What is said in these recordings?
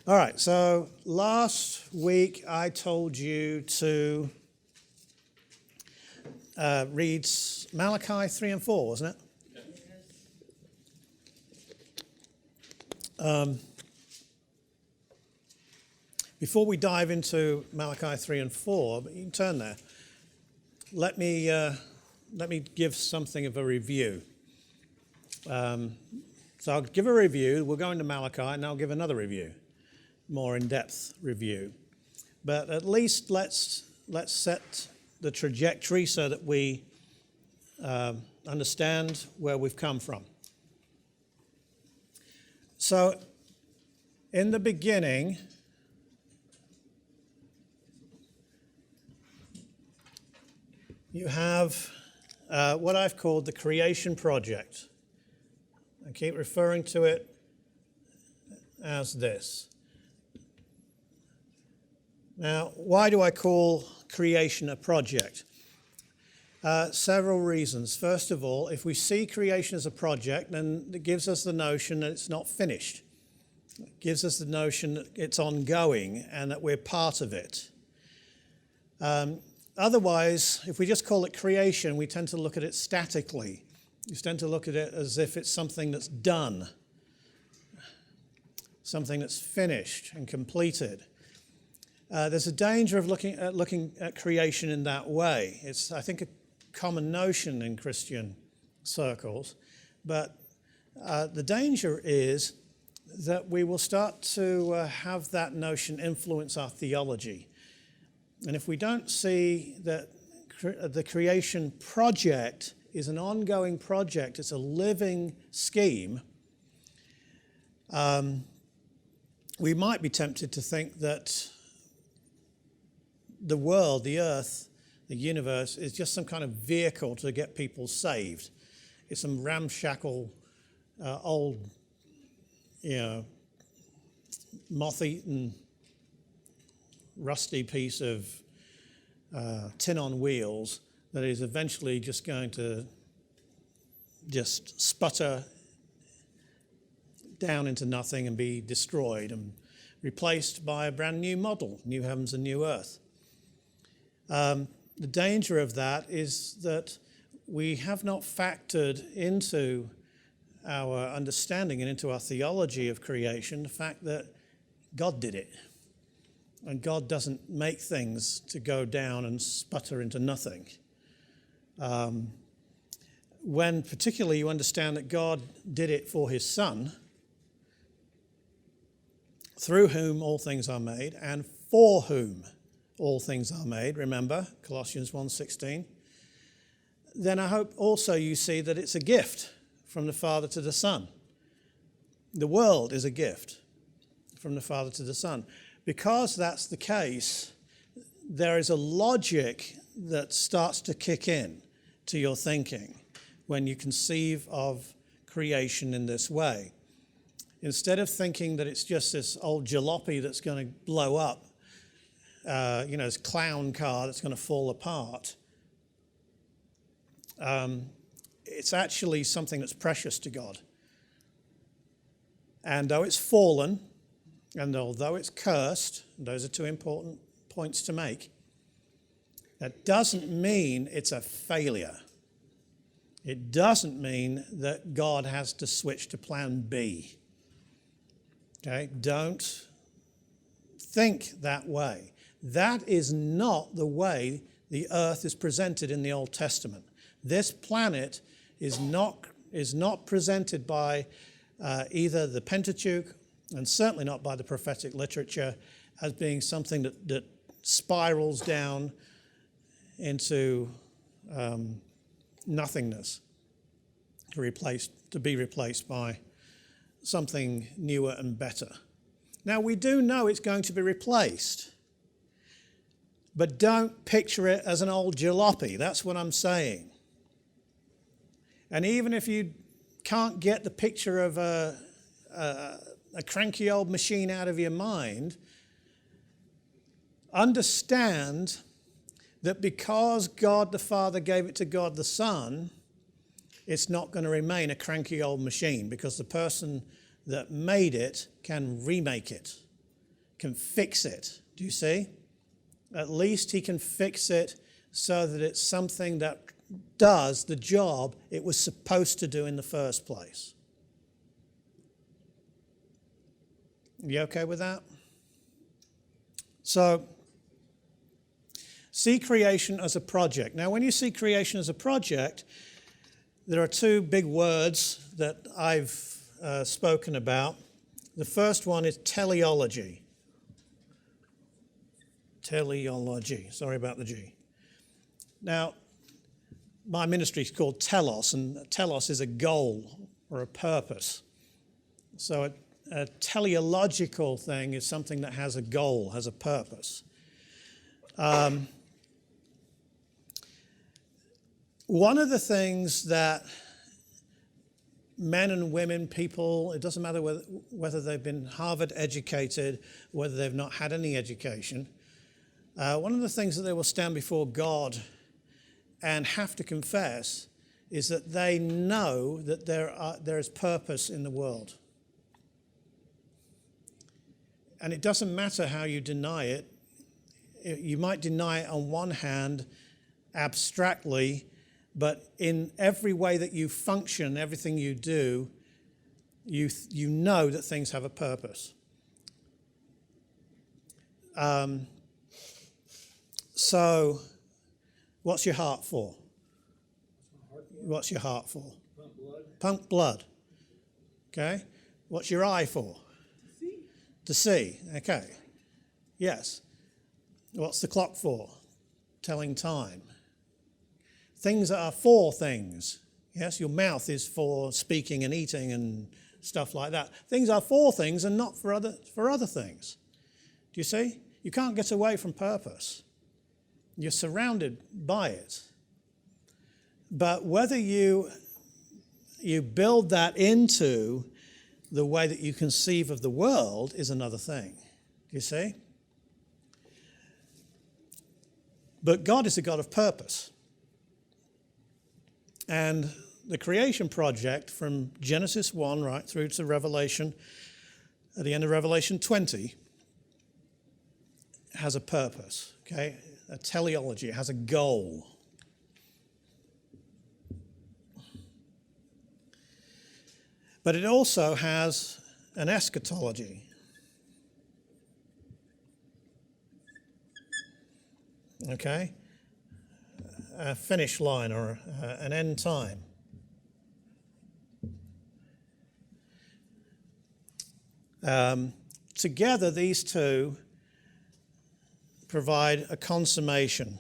All right, so last week I told you to read Malachi 3 and 4, wasn't it? Before we dive into Malachi 3 and 4, but you can turn there, let me give something of a review. So I'll give a review, we'll go into Malachi, and I'll give another review. More in-depth review, but at least let's set the trajectory so that we understand where we've come from. So, in the beginning, you have what I've called the creation project. I keep referring to it as this. Now, why do I call creation a project? Several reasons. First of all, if we see creation as a project, then it gives us the notion that it's not finished. It gives us the notion that it's ongoing and that we're part of it. Otherwise, if we just call it creation, we tend to look at it statically. We tend to look at it as if it's something that's done, something that's finished and completed. There's a danger of looking at creation in that way. It's, I think, a common notion in Christian circles, but the danger is that we will start to have that notion influence our theology. And if we don't see that the creation project is an ongoing project, it's a living scheme, we might be tempted to think that the world, the earth, the universe is just some kind of vehicle to get people saved. It's some ramshackle, old, moth-eaten, rusty piece of tin on wheels that is eventually just going to just sputter down into nothing and be destroyed and replaced by a brand new model, new heavens and new earth. The danger of that is that we have not factored into our understanding and into our theology of creation the fact that God did it. And God doesn't make things to go down and sputter into nothing. When particularly you understand that God did it for his Son, through whom all things are made, and for whom all things are made, remember, Colossians 1:16, then I hope also you see that it's a gift from the Father to the Son. The world is a gift from the Father to the Son. Because that's the case, there is a logic that starts to kick in to your thinking when you conceive of creation in this way. Instead of thinking that it's just this old jalopy that's going to blow up, this clown car that's going to fall apart. It's actually something that's precious to God. And though it's fallen, and although it's cursed, and those are two important points to make, that doesn't mean it's a failure. It doesn't mean that God has to switch to plan B. Okay? Don't think that way. That is not the way the earth is presented in the Old Testament. This planet is not presented by either the Pentateuch and certainly not by the prophetic literature as being something that spirals down into nothingness to be replaced by something newer and better. Now, we do know it's going to be replaced. But don't picture it as an old jalopy. That's what I'm saying. And even if you can't get the picture of a cranky old machine out of your mind, understand that because God the Father gave it to God the Son, it's not going to remain a cranky old machine because the person that made it can remake it. can fix it. Do you see? At least he can fix it so that it's something that does the job it was supposed to do in the first place. You okay with that? So, see creation as a project. Now, when you see creation as a project, there are two big words that I've spoken about. The first one is teleology. Teleology. Sorry about the G. Now, my ministry is called telos, and telos is a goal or a purpose. So a teleological thing is something that has a goal, has a purpose. One of the things that men and women, people, it doesn't matter whether they've been Harvard educated, whether they've not had any education, one of the things that they will stand before God and have to confess is that they know that there is purpose in the world. And it doesn't matter how you deny it. You might deny it on one hand abstractly, but in every way that you function, everything you do, you know that things have a purpose. So, what's your heart for? What's your heart for? Pump blood. Pump blood. Okay. What's your eye for? To see. Okay. Yes. What's the clock for? Telling time. Things that are for things. Yes, your mouth is for speaking and eating and stuff like that. Things are for things and not for other things. Do you see? You can't get away from purpose. You're surrounded by it. But whether you build that into the way that you conceive of the world is another thing. Do you see? But God is a God of purpose. And the creation project from Genesis 1 right through to Revelation, at the end of Revelation 20, has a purpose, okay? A teleology, it has a goal. But it also has an eschatology. Okay? A finish line or an end time. Together, these two provide a consummation.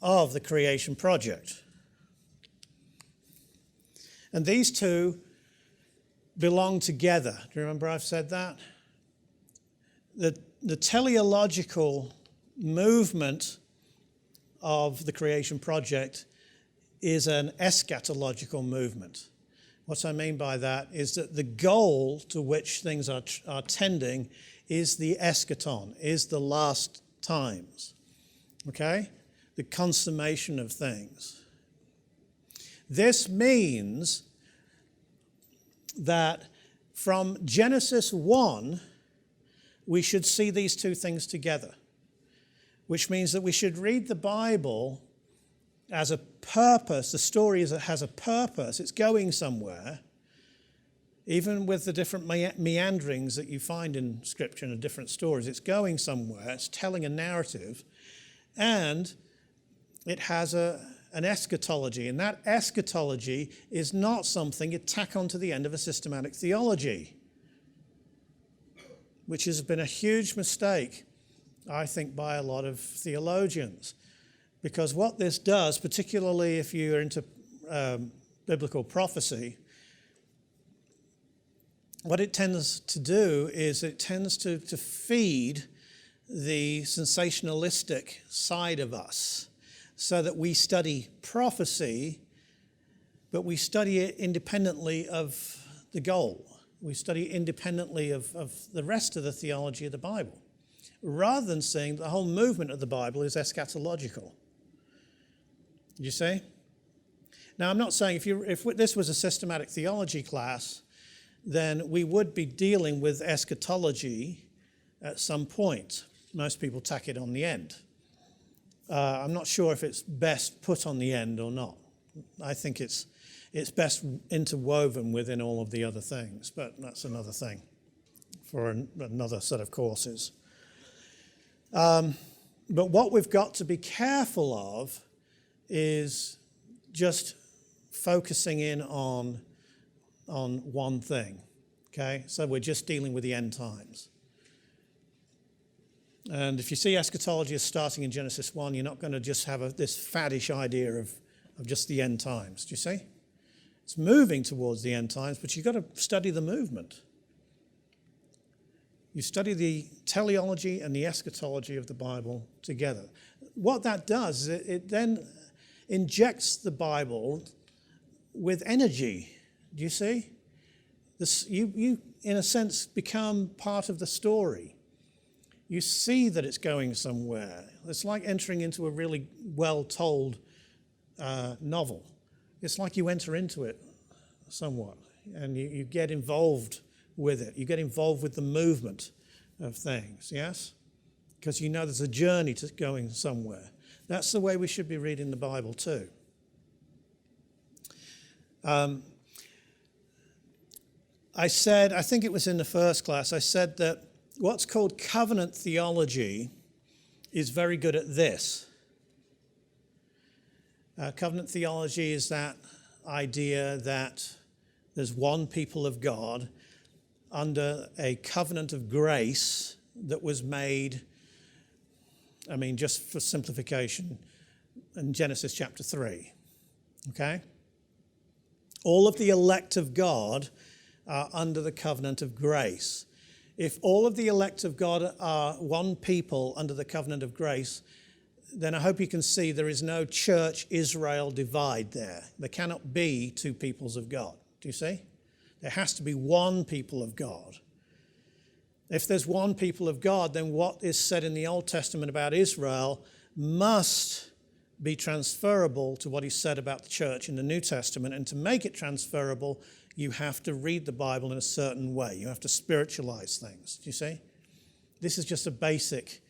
Of the creation project. And these two belong together. Do you remember I've said that? The teleological movement of the creation project is an eschatological movement. What I mean by that is that the goal to which things are tending is the eschaton, is the last times. Okay? The consummation of things. This means that from Genesis 1, we should see these two things together, which means that we should read the Bible as a purpose. The story has a purpose. It's going somewhere, even with the different meanderings that you find in Scripture and different stories. It's going somewhere. It's telling a narrative, and it has an eschatology, and that eschatology is not something you tack onto the end of a systematic theology, which has been a huge mistake, I think, by a lot of theologians. Because what this does, particularly if you're into biblical prophecy, what it tends to do is it tends to feed the sensationalistic side of us, so that we study prophecy, but we study it independently of the goal. We study it independently of the rest of the theology of the Bible, rather than saying the whole movement of the Bible is eschatological. You see? Now, I'm not saying if this was a systematic theology class, then we would be dealing with eschatology at some point. Most people tack it on the end. I'm not sure if it's best put on the end or not. I think it's best interwoven within all of the other things, but that's another thing for another set of courses. But what we've got to be careful of is just focusing in on one thing, okay? So we're just dealing with the end times. And if you see eschatology as starting in Genesis 1, you're not going to just have this faddish idea of just the end times. Do you see? It's moving towards the end times, but you've got to study the movement. You study the teleology and the eschatology of the Bible together. What that does is it then injects the Bible with energy. Do you see? You, in a sense, become part of the story. You see that it's going somewhere. It's like entering into a really well-told novel. It's like you enter into it somewhat, and you get involved with it. You get involved with the movement of things, yes? Because you know there's a journey to going somewhere. That's the way we should be reading the Bible too. I think it was in the first class, I said that what's called covenant theology is very good at this. Covenant theology is that idea that there's one people of God under a covenant of grace that was made, just for simplification, in Genesis chapter 3. Okay? All of the elect of God are under the covenant of grace. If all of the elect of God are one people under the covenant of grace, then I hope you can see there is no church-Israel divide there. There cannot be two peoples of God. Do you see? There has to be one people of God. If there's one people of God, then what is said in the Old Testament about Israel must be transferable to what is said about the church in the New Testament. And to make it transferable, you have to read the Bible in a certain way. You have to spiritualize things. Do you see? This is just a basic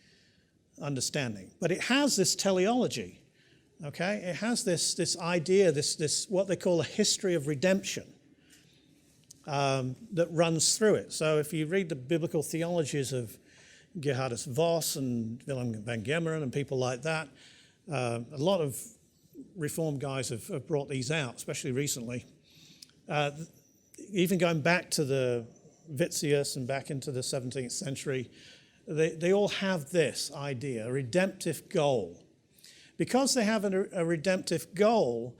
understanding. But it has this teleology, okay? It has this idea, this what they call a history of redemption that runs through it. So if you read the biblical theologies of Gerhardus Voss and Willem van Gemeren and people like that, a lot of Reformed guys have brought these out, especially recently. Even going back to the Vitzius and back into the 17th century, they all have this idea, a redemptive goal. Because they have a redemptive goal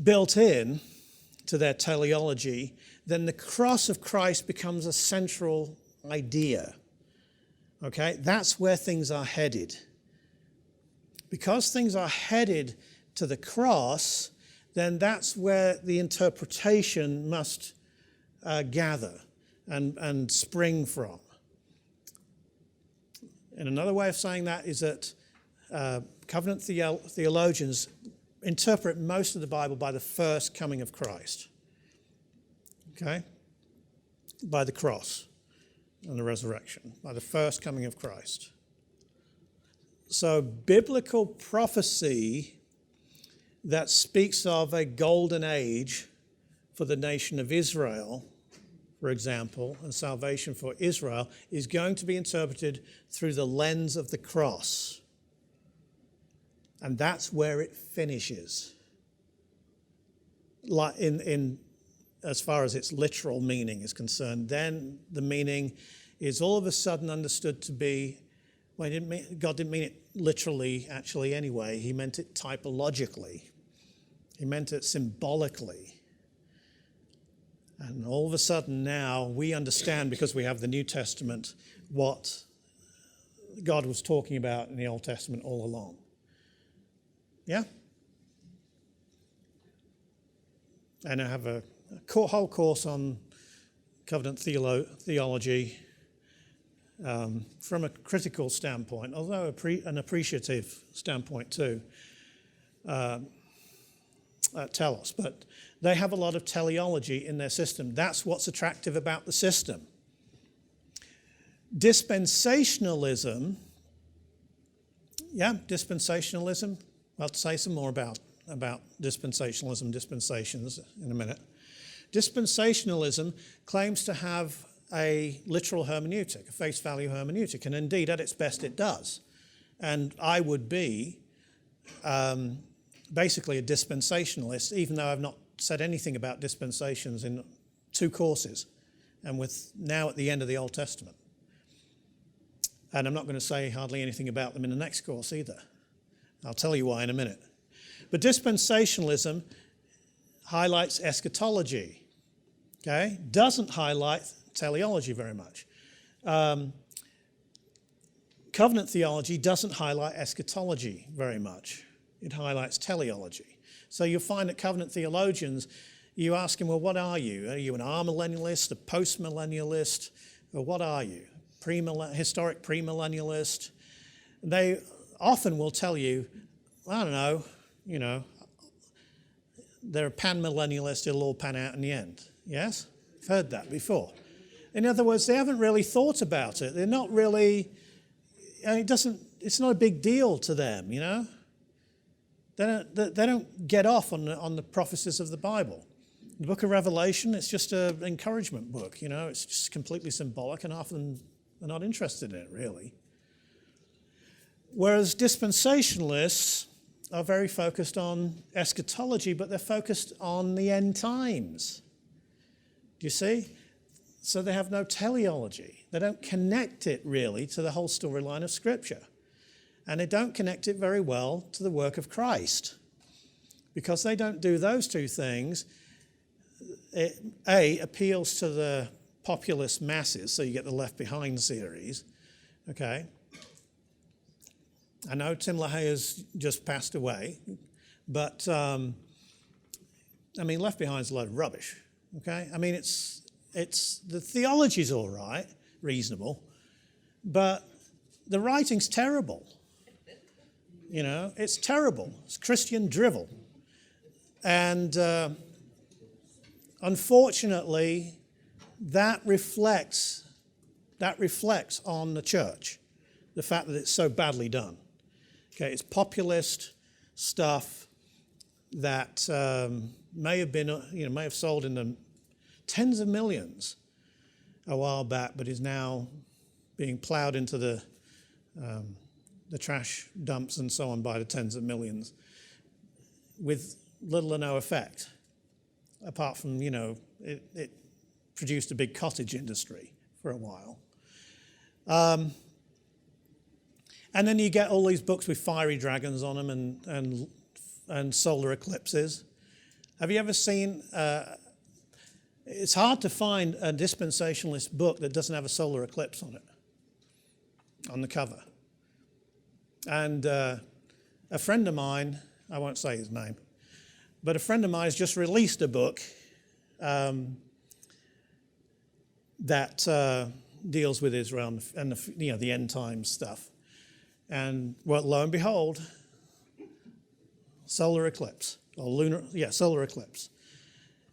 built in to their teleology, then the cross of Christ becomes a central idea. Okay? That's where things are headed. Because things are headed to the cross, then that's where the interpretation must gather and spring from. And another way of saying that is that covenant theologians interpret most of the Bible by the first coming of Christ. Okay? By the cross and the resurrection, by the first coming of Christ. So biblical prophecy that speaks of a golden age for the nation of Israel, for example, and salvation for Israel, is going to be interpreted through the lens of the cross. And that's where it finishes. Like in as far as its literal meaning is concerned, then the meaning is all of a sudden understood to be, well, God didn't mean it literally, actually, anyway. He meant it typologically. He meant it symbolically. And all of a sudden now we understand, because we have the New Testament, what God was talking about in the Old Testament all along. Yeah? And I have a whole course on covenant theology from a critical standpoint, although an appreciative standpoint too. telos, but they have a lot of teleology in their system. That's what's attractive about the system. Dispensationalism, I'll say some more about dispensationalism, dispensations in a minute. Dispensationalism claims to have a literal hermeneutic, a face value hermeneutic, and indeed at its best it does. And I would be basically a dispensationalist, even though I've not said anything about dispensations in 2 courses, and with now at the end of the Old Testament. And I'm not going to say hardly anything about them in the next course either. I'll tell you why in a minute. But dispensationalism highlights eschatology, okay? Doesn't highlight teleology very much. Covenant theology doesn't highlight eschatology very much. It highlights teleology. So you'll find that covenant theologians, you ask them, well, what are you? Are you an amillennialist, a post-millennialist, or what are you? Historic premillennialist? They often will tell you, I don't know, they're a pan-millennialist, it'll all pan out in the end. Yes? I've heard that before. In other words, they haven't really thought about it. They're not really, it's not a big deal to them, They don't get off on the prophecies of the Bible. The book of Revelation, it's just an encouragement book, It's just completely symbolic, and often they're not interested in it, really. Whereas dispensationalists are very focused on eschatology, but they're focused on the end times. Do you see? So they have no teleology. They don't connect it, really, to the whole storyline of Scripture. And they don't connect it very well to the work of Christ. Because they don't do those 2 things, it, A, appeals to the populist masses, so you get the Left Behind series, okay? I know Tim LaHaye has just passed away, but, Left Behind is a load of rubbish, okay? The theology's all right, reasonable, but the writing's terrible. It's terrible. It's Christian drivel. And unfortunately, that reflects on the church, the fact that it's so badly done. Okay, it's populist stuff that may have sold in the tens of millions a while back, but is now being plowed into the trash dumps and so on by the tens of millions with little or no effect, apart from, it produced a big cottage industry for a while. And then you get all these books with fiery dragons on them and solar eclipses. Have you ever seen, it's hard to find a dispensationalist book that doesn't have a solar eclipse on it, on the cover. And a friend of mine, I won't say his name, but a friend of mine has just released a book that deals with Israel and the end time stuff. And well, lo and behold, solar eclipse or solar eclipse.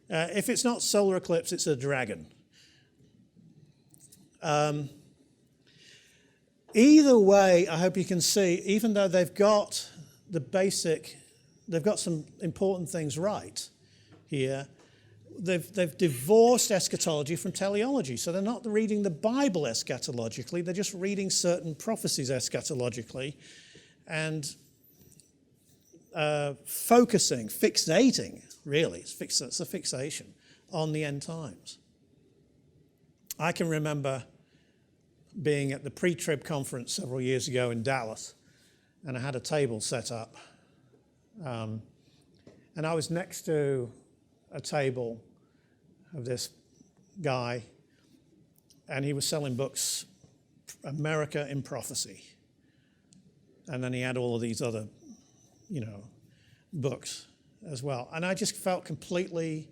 If it's not solar eclipse, it's a dragon. Either way, I hope you can see, even though they've got some important things right here, they've divorced eschatology from teleology. So they're not reading the Bible eschatologically, they're just reading certain prophecies eschatologically and fixating, really, it's a fixation on the end times. I can remember being at the pre-trib conference several years ago in Dallas, and I had a table set up. And I was next to a table of this guy, and he was selling books, America in Prophecy. And then he had all of these other, books as well. And I just felt completely,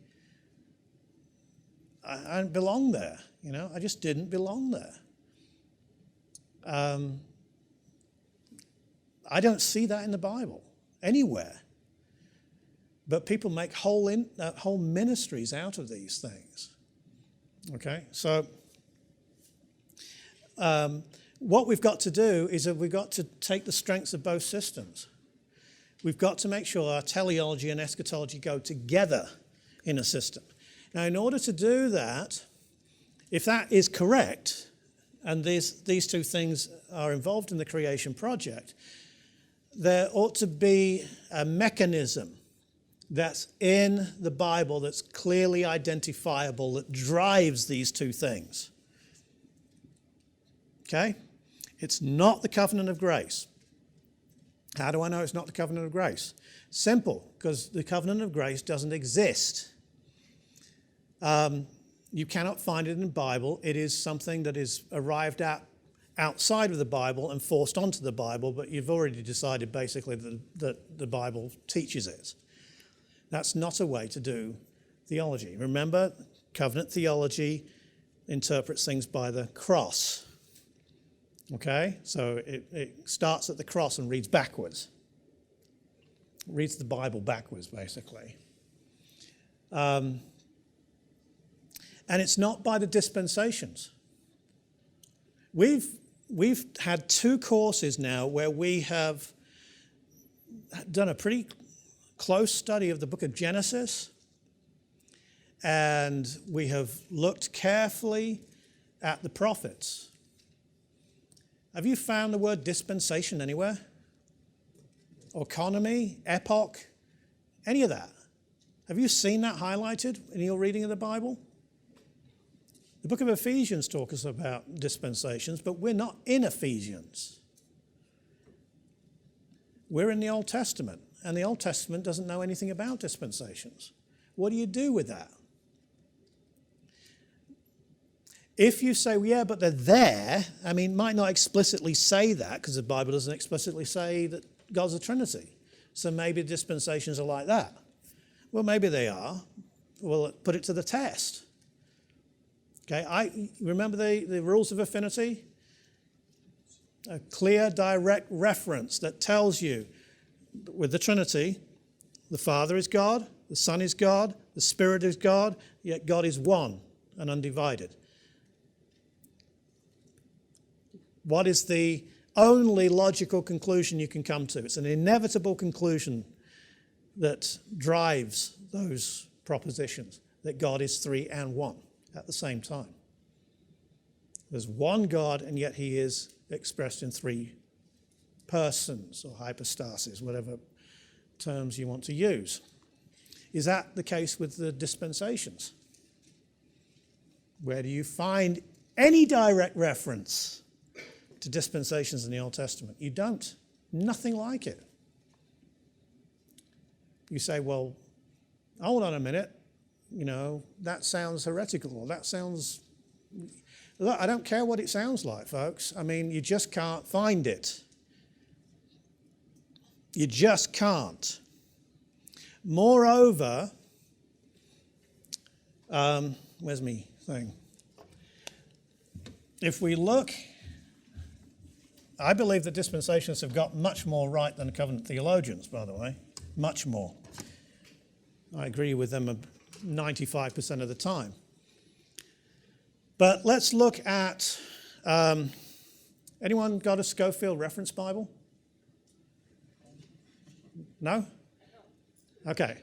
I didn't belong there, I just didn't belong there. I don't see that in the Bible, anywhere. But people make whole ministries out of these things. Okay, so what we've got to do is that we've got to take the strengths of both systems. We've got to make sure our teleology and eschatology go together in a system. Now, in order to do that, if that is correct, and these two things are involved in the creation project, there ought to be a mechanism that's in the Bible that's clearly identifiable that drives these two things. Okay? It's not the covenant of grace. How do I know it's not the covenant of grace? Simple, because the covenant of grace doesn't exist. You cannot find it in the Bible. It is something that is arrived at outside of the Bible and forced onto the Bible, but you've already decided basically that the Bible teaches it. That's not a way to do theology. Remember, covenant theology interprets things by the cross. Okay? So it starts at the cross and reads backwards. Reads the Bible backwards, basically. And it's not by the dispensations. We've had 2 courses now where we have done a pretty close study of the book of Genesis, and we have looked carefully at the prophets. Have you found the word dispensation anywhere? Economy, epoch, any of that? Have you seen that highlighted in your reading of the Bible? The book of Ephesians talks about dispensations, but we're not in Ephesians. We're in the Old Testament, and the Old Testament doesn't know anything about dispensations. What do you do with that? If you say, well, yeah, but they're there, I mean, it might not explicitly say that because the Bible doesn't explicitly say that God's a Trinity. So maybe dispensations are like that. Well, maybe they are. Well, put it to the test. Okay, remember the rules of affinity? A clear, direct reference that tells you, with the Trinity, the Father is God, the Son is God, the Spirit is God, yet God is one and undivided. What is the only logical conclusion you can come to? It's an inevitable conclusion that drives those propositions, that God is 3 and 1 at the same time. There's one God, and yet he is expressed in 3 persons or hypostases, whatever terms you want to use. Is that the case with the dispensations? Where do you find any direct reference to dispensations in the Old Testament? You don't. Nothing like it. You say, well, hold on a minute. You know, that sounds heretical, or that sounds... Look, I don't care what it sounds like, folks. I mean, you just can't find it. You just can't. Moreover, where's me thing? If we look, I believe that dispensations have got much more right than covenant theologians, by the way. Much more. I agree with them 95% of the time. But let's look at, anyone got a Schofield Reference Bible? No? Okay.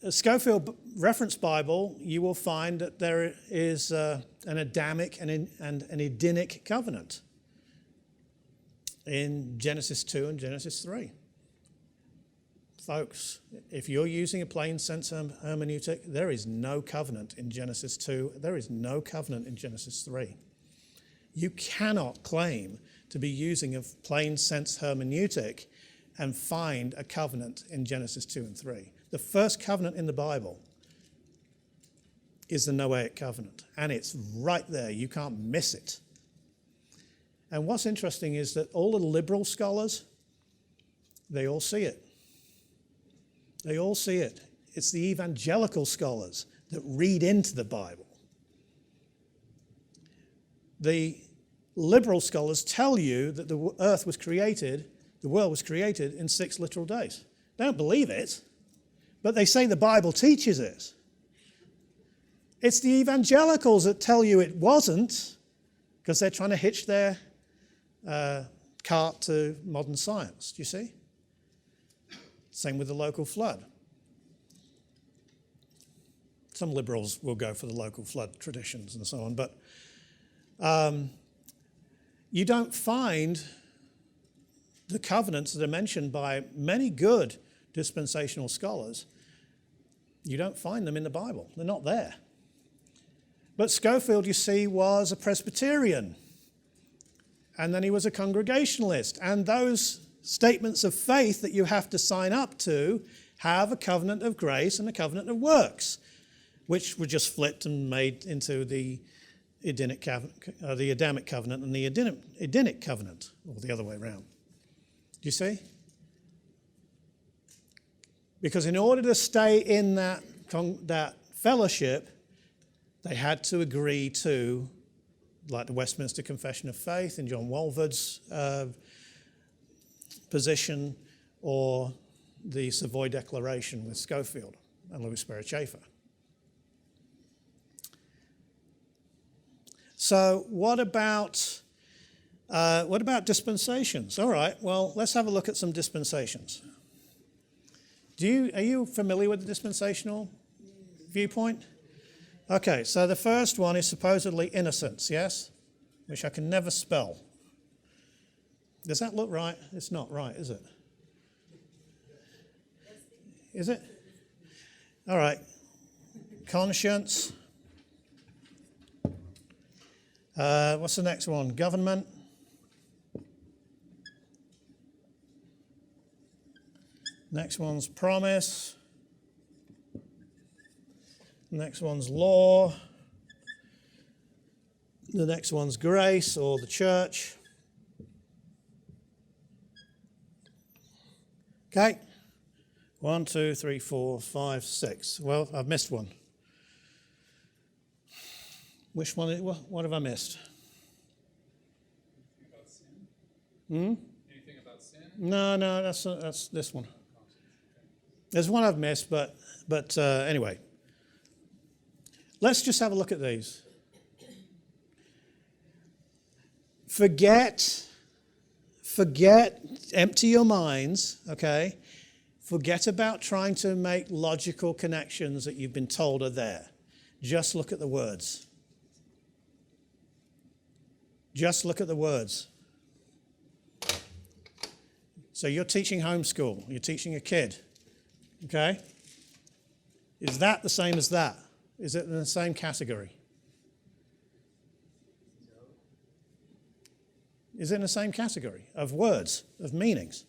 A Schofield Reference Bible, you will find that there is an Adamic and an Edenic covenant in Genesis 2 and Genesis 3. Folks, if you're using a plain sense hermeneutic, there is no covenant in Genesis 2. There is no covenant in Genesis 3. You cannot claim to be using a plain sense hermeneutic and find a covenant in Genesis 2 and 3. The first covenant in the Bible is the Noahic covenant, and it's right there. You can't miss it. And what's interesting is that all the liberal scholars, they all see it. They all see it. It's the evangelical scholars that read into the Bible. The liberal scholars tell you that the earth was created, the world was created in 6 literal days. They don't believe it, but they say the Bible teaches it. It's the evangelicals that tell you it wasn't, because they're trying to hitch their cart to modern science. Do you see? Same with the local flood. Some liberals will go for the local flood traditions and so on, but you don't find the covenants that are mentioned by many good dispensational scholars. You don't find them in the Bible. They're not there. But Scofield, you see, was a Presbyterian, and then he was a Congregationalist, and those statements of faith that you have to sign up to have a covenant of grace and a covenant of works, which were just flipped and made into the Adamic covenant and the Edenic covenant, or the other way around. Do you see? Because in order to stay in that fellowship, they had to agree to, like the Westminster Confession of Faith in John Walvoord's position, or the Savoy Declaration with Scofield and Louis Sperry Chafer. So what about dispensations? All right, well, let's have a look at some dispensations. Are you familiar with the dispensational viewpoint? Okay, so the first one is supposedly innocence, yes? Which I can never spell. Does that look right? It's not right, is it? Is it? All right. Conscience. What's the next one? Government. Next one's promise. Next one's law. The next one's grace, or the church. Okay. 1, 2, 3, 4, 5, 6. Well, I've missed one. Which one? What have I missed? Anything about sin? Anything about sin? No, that's this one. There's one I've missed, but anyway. Let's just have a look at these. Forget, empty your minds, okay? Forget about trying to make logical connections that you've been told are there. Just look at the words. Just look at the words. So you're teaching homeschool, you're teaching a kid, okay? Is that the same as that? Is it in the same category? Is it in the same category of words, of meanings?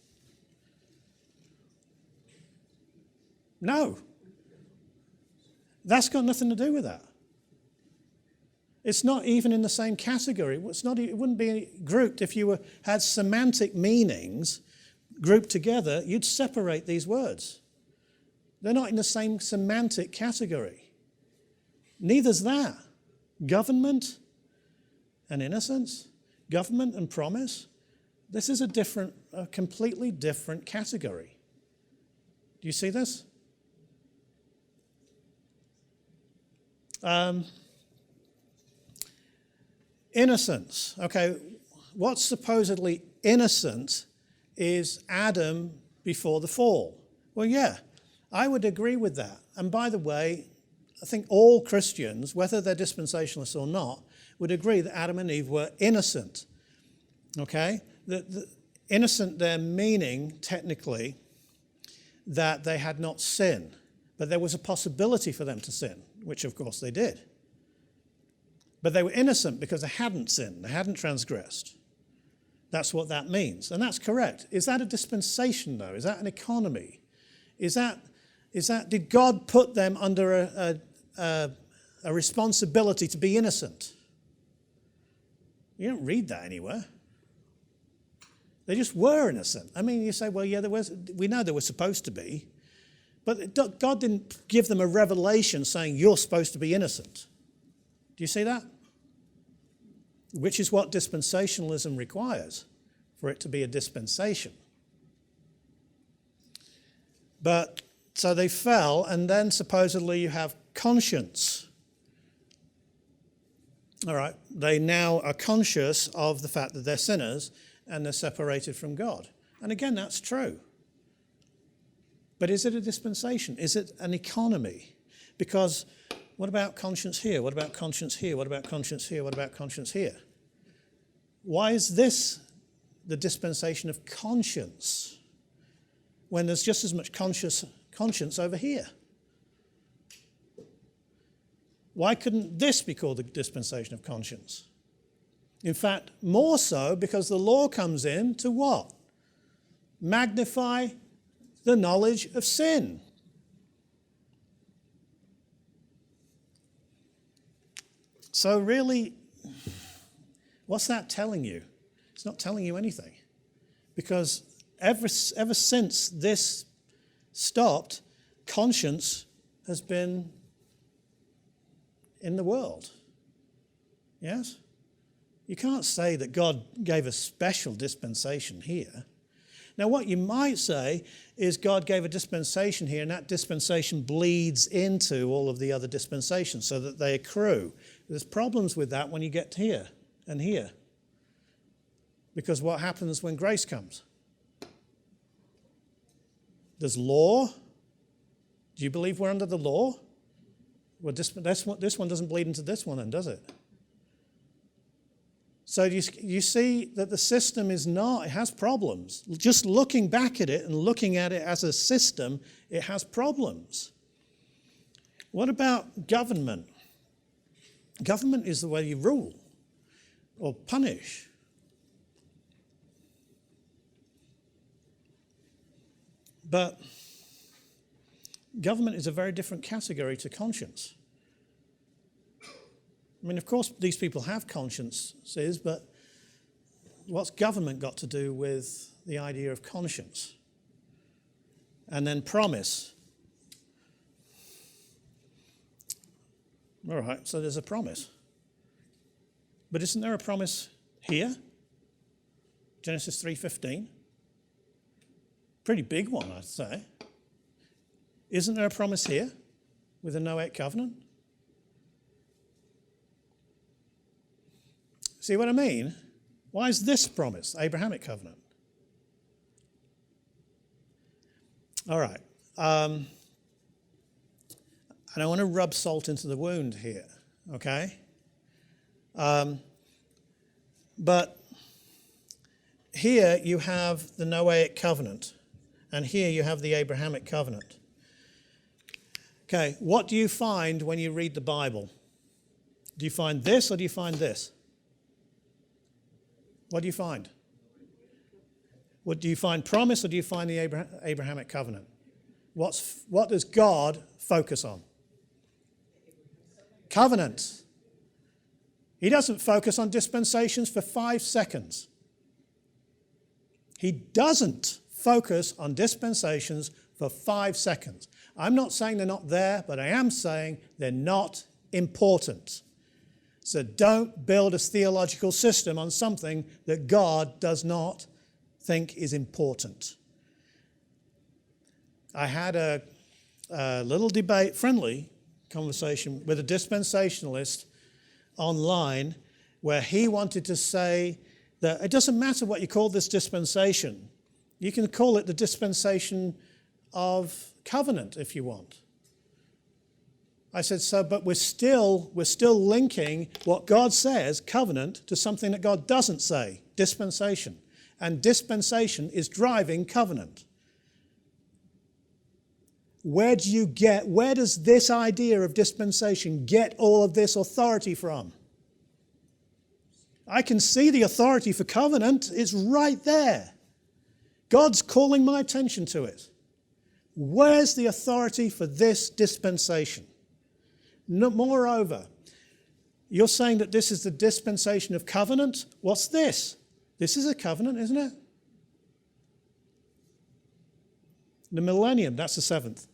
No. That's got nothing to do with that. It's not even in the same category. It wouldn't be grouped if you had semantic meanings grouped together. You'd separate these words. They're not in the same semantic category. Neither's that. Government and innocence, government and promise. This is a completely different category. Do you see this? Innocence. Okay, what's supposedly innocent is Adam before the fall. Well, yeah, I would agree with that. And by the way, I think all Christians, whether they're dispensationalists or not, would agree that Adam and Eve were innocent. Okay? The innocent there meaning, technically, that they had not sinned. But there was a possibility for them to sin, which of course they did. But they were innocent because they hadn't sinned, they hadn't transgressed. That's what that means. And that's correct. Is that a dispensation, though? Is that an economy? Did God put them under a responsibility to be innocent? You don't read that anywhere. They just were innocent. I mean, you say, well, yeah, we know they were supposed to be, but God didn't give them a revelation saying you're supposed to be innocent. Do you see that? Which is what dispensationalism requires for it to be a dispensation. But so they fell, and then supposedly you have conscience. All right, they now are conscious of the fact that they're sinners and they're separated from God. And again, that's true. But is it a dispensation? Is it an economy? Because what about conscience here? What about conscience here? What about conscience here? What about conscience here? Why is this the dispensation of conscience when there's just as much conscience over here? Why couldn't this be called the dispensation of conscience? In fact, more so because the law comes in to what? Magnify the knowledge of sin. So really, what's that telling you? It's not telling you anything. Because ever since this stopped, conscience has been in the world. Yes? You can't say that God gave a special dispensation here. Now, what you might say is God gave a dispensation here, and that dispensation bleeds into all of the other dispensations so that they accrue. There's problems with that when you get here and here. Because what happens when grace comes? There's law. Do you believe we're under the law? Well, this one doesn't bleed into this one then, does it? So you see that the system is not, it has problems. Just looking back at it and looking at it as a system, it has problems. What about government? Government is the way you rule or punish. But government is a very different category to conscience. I mean, of course, these people have consciences, but what's government got to do with the idea of conscience? And then promise. All right, so there's a promise. But isn't there a promise here? Genesis 3:15. Pretty big one, I'd say. Isn't there a promise here with the Noahic covenant? See what I mean? Why is this promise, Abrahamic covenant? All right. And I want to rub salt into the wound here, okay? But here you have the Noahic covenant, and here you have the Abrahamic covenant. Okay, what do you find when you read the Bible? Do you find this or do you find this? What do you find? What do you find promise or do you find the Abrahamic covenant? What does God focus on? Covenant. He doesn't focus on dispensations for 5 seconds. He doesn't focus on dispensations for 5 seconds. I'm not saying they're not there, but I am saying they're not important. So don't build a theological system on something that God does not think is important. I had a little debate, friendly conversation with a dispensationalist online where he wanted to say that it doesn't matter what you call this dispensation. You can call it the dispensation of covenant if you want. I said, so, but we're still linking what God says, covenant, to something that God doesn't say, dispensation. And dispensation is driving covenant. Where does this idea of dispensation get all of this authority from? I can see the authority for covenant. It's right there. God's calling my attention to it. Where's the authority for this dispensation? No, moreover, you're saying that this is the dispensation of covenant. What's this? This is a covenant, isn't it? The millennium, that's the 7th.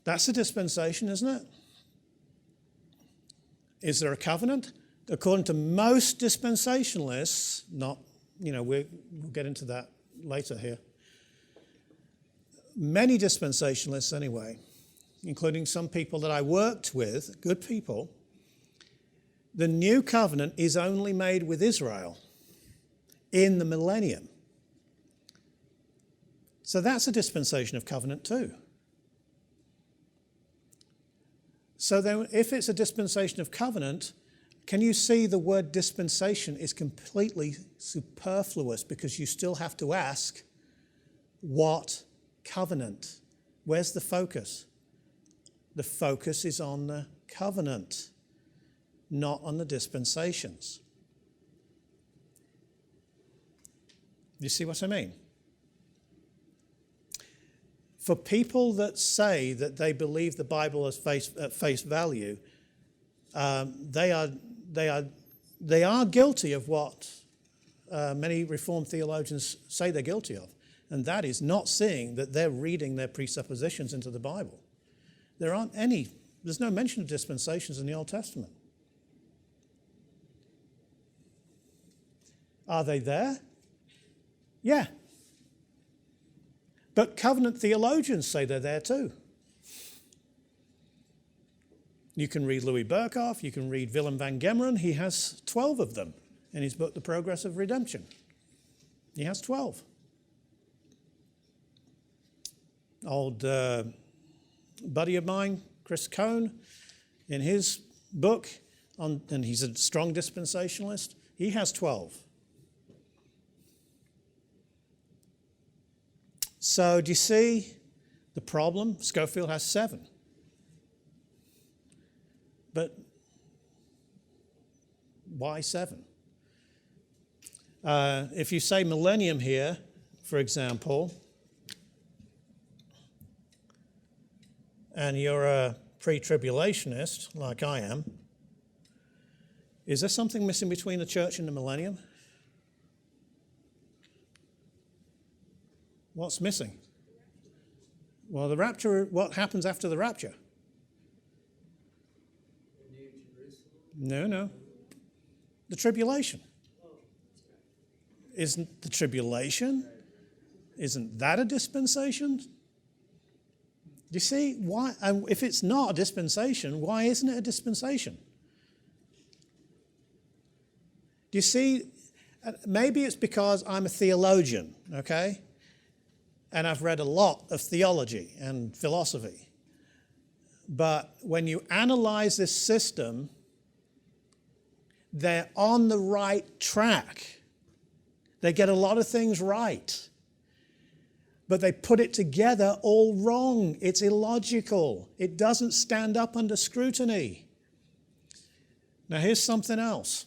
That's a dispensation, isn't it? Is there a covenant? According to most dispensationalists, we'll get into that later here. many dispensationalists anyway, including some people that I worked with, good people, the new covenant is only made with Israel in the millennium. So that's a dispensation of covenant too. So then if it's a dispensation of covenant, can you see the word dispensation is completely superfluous, because you still have to ask, what covenant? Where's the focus? The focus is on the covenant, not on the dispensations. You see what I mean? For people that say that they believe the Bible at face value, they are guilty of what many Reformed theologians say they're guilty of, and that is not seeing that they're reading their presuppositions into the Bible. There's no mention of dispensations in the Old Testament. Are they there? Yeah. But covenant theologians say they're there too. You can read Louis Berkhoff, you can read Willem van Gemeren. He has 12 of them in his book, The Progress of Redemption. He has 12. Old buddy of mine, Chris Cohn, in his book, and he's a strong dispensationalist, he has 12. So do you see the problem? Schofield has 7. But why 7? If you say millennium here, for example, and you're a pre-tribulationist, like I am, is there something missing between the church and the millennium? What's missing? Well, the rapture, what happens after the rapture? No. The tribulation. Isn't the tribulation? Isn't that a dispensation? Do you see why? If it's not a dispensation, why isn't it a dispensation? Do you see? Maybe it's because I'm a theologian, okay? And I've read a lot of theology and philosophy. But when you analyze this system, they're on the right track. They get a lot of things right. But they put it together all wrong. It's illogical. It doesn't stand up under scrutiny. Now here's something else.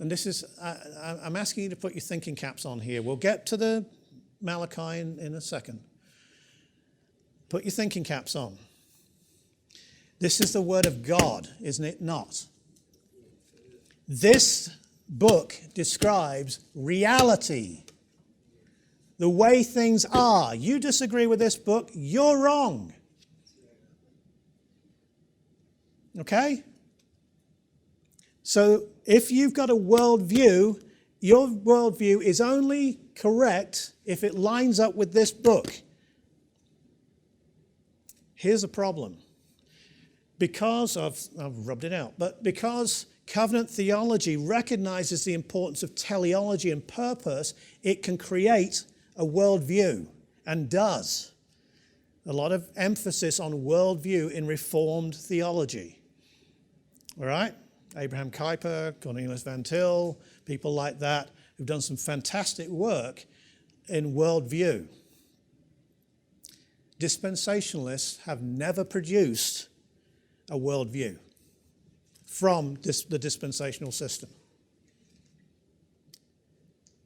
And this is, I'm asking you to put your thinking caps on here. We'll get to the Malachi in a second. Put your thinking caps on. This is the Word of God, isn't it not? This book describes reality, the way things are. You disagree with this book, you're wrong. Okay? So if you've got a worldview, your worldview is only correct if it lines up with this book. Here's a problem. Because I've rubbed it out, but because covenant theology recognizes the importance of teleology and purpose, it can create a worldview, and does. A lot of emphasis on worldview in Reformed theology. All right? Abraham Kuyper, Cornelius Van Til, people like that who've done some fantastic work in worldview. Dispensationalists have never produced a worldview from the dispensational system,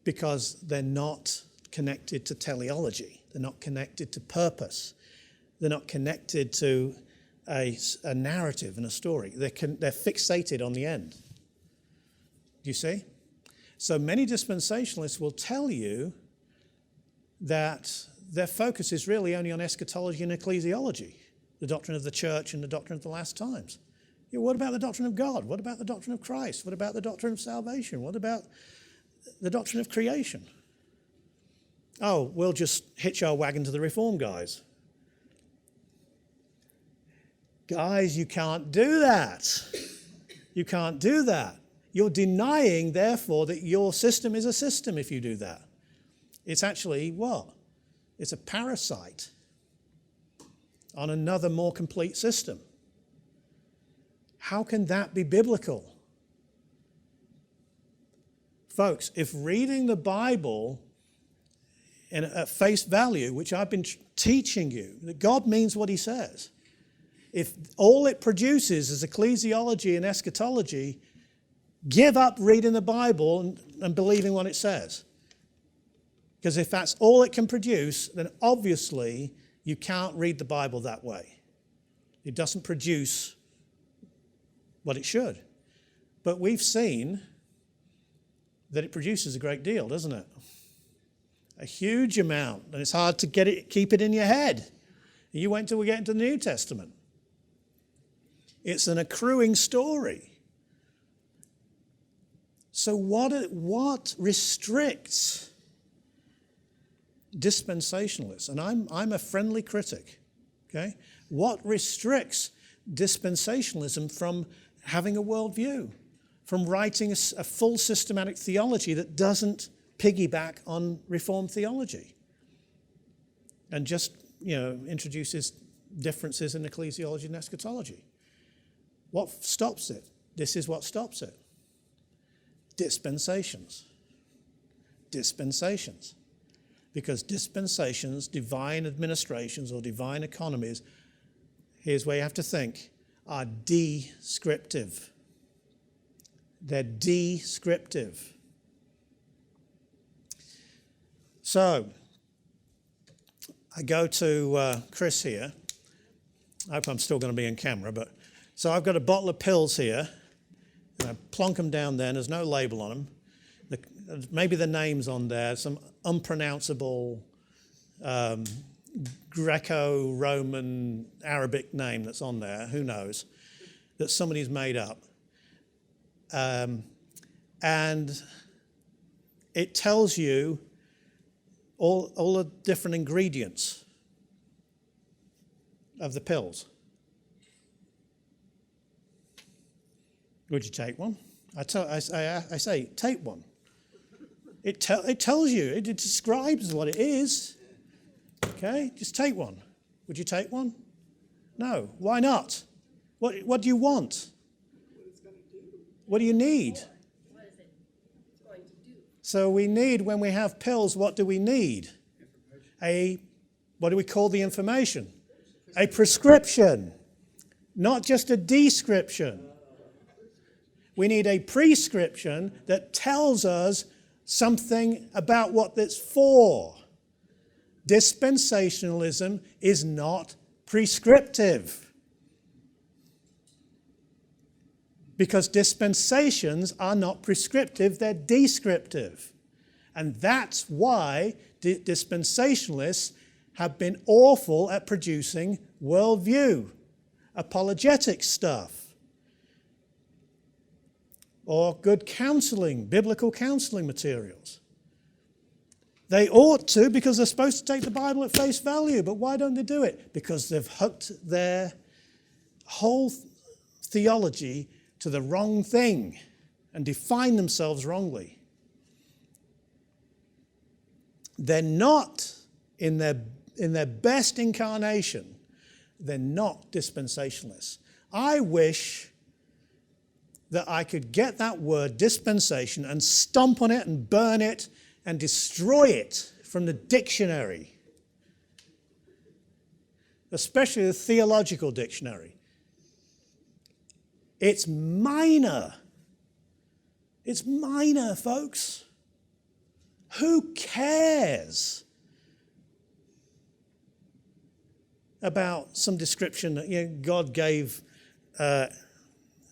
because they're not connected to teleology. They're not connected to purpose. They're not connected to a narrative and a story. They're fixated on the end. Do you see? So many dispensationalists will tell you that their focus is really only on eschatology and ecclesiology, the doctrine of the church and the doctrine of the last times. Yeah, what about the doctrine of God? What about the doctrine of Christ? What about the doctrine of salvation? What about the doctrine of creation? oh, we'll just hitch our wagon to the Reform guys. Guys, you can't do that. You can't do that. You're denying, therefore, that your system is a system if you do that. It's actually what? It's a parasite on another more complete system. How can that be biblical? Folks, if reading the Bible at face value, which I've been teaching you, that God means what he says, if all it produces is ecclesiology and eschatology, give up reading the Bible and believing what it says. Because if that's all it can produce, then obviously you can't read the Bible that way. It doesn't produce what it should. But we've seen that it produces a great deal, doesn't it? A huge amount. And it's hard to keep it in your head. You wait till we get into the New Testament. It's an accruing story. So what restricts dispensationalists? And I'm a friendly critic, okay? What restricts dispensationalism from having a worldview, from writing a full systematic theology that doesn't piggyback on Reformed theology and just, introduces differences in ecclesiology and eschatology? What stops it? This is what stops it. Dispensations. Dispensations. Because dispensations, divine administrations or divine economies, here's where you have to think, are descriptive. They're descriptive. So, I go to Chris here. I hope I'm still going to be in camera, so I've got a bottle of pills here, and I plonk them down there, and there's no label on them. Maybe the name's on there, some unpronounceable Greco-Roman Arabic name that's on there, who knows, that somebody's made up. And it tells you all the different ingredients of the pills. Would you take one? I say, take one. It tells you, it describes what it is. Okay, just take one. Would you take one? No. Why not? What do you want? What do you need? What is it going to do? So we need, when we have pills, what do we need? What do we call the information? A prescription, not just a description. We need a prescription that tells us something about what that's for. Dispensationalism is not prescriptive. Because dispensations are not prescriptive, they're descriptive. And that's why dispensationalists have been awful at producing worldview, apologetic stuff, or good counseling, biblical counseling materials. They ought to, because they're supposed to take the Bible at face value. But why don't they do it? Because they've hooked their whole theology to the wrong thing and define themselves wrongly. They're not, in their best incarnation, they're not dispensationalists. I wish that I could get that word dispensation and stomp on it and burn it and destroy it from the dictionary, especially the theological dictionary. It's minor. It's minor, folks. Who cares about some description that God gave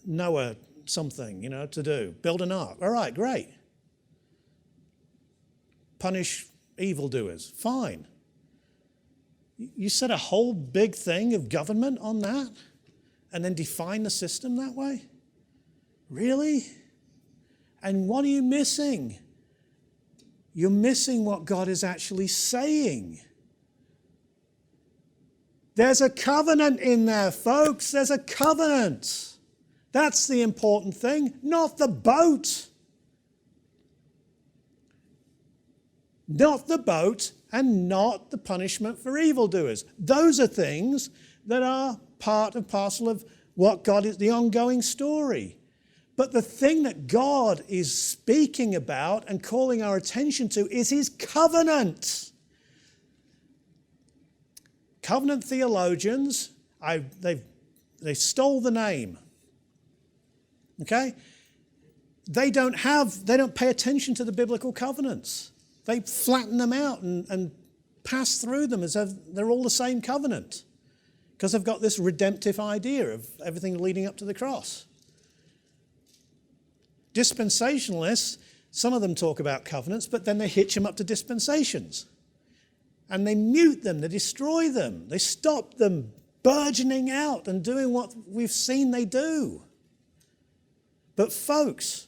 Noah something, to do? Build an ark. All right, great. Punish evildoers. Fine. You said a whole big thing of government on that and then define the system that way? Really? And what are you missing? you're missing what God is actually saying. There's a covenant in there, folks. There's a covenant. That's the important thing, not the boat. Not the boat and not the punishment for evildoers. Those are things that are part and parcel of what God is, the ongoing story. But the thing that God is speaking about and calling our attention to is his covenant. Covenant theologians, they stole the name. Okay? They don't pay attention to the biblical covenants. They flatten them out and pass through them as if they're all the same covenant, because they've got this redemptive idea of everything leading up to the cross. Dispensationalists, some of them talk about covenants, but then they hitch them up to dispensations. And they mute them, they destroy them, they stop them burgeoning out and doing what we've seen they do. But folks,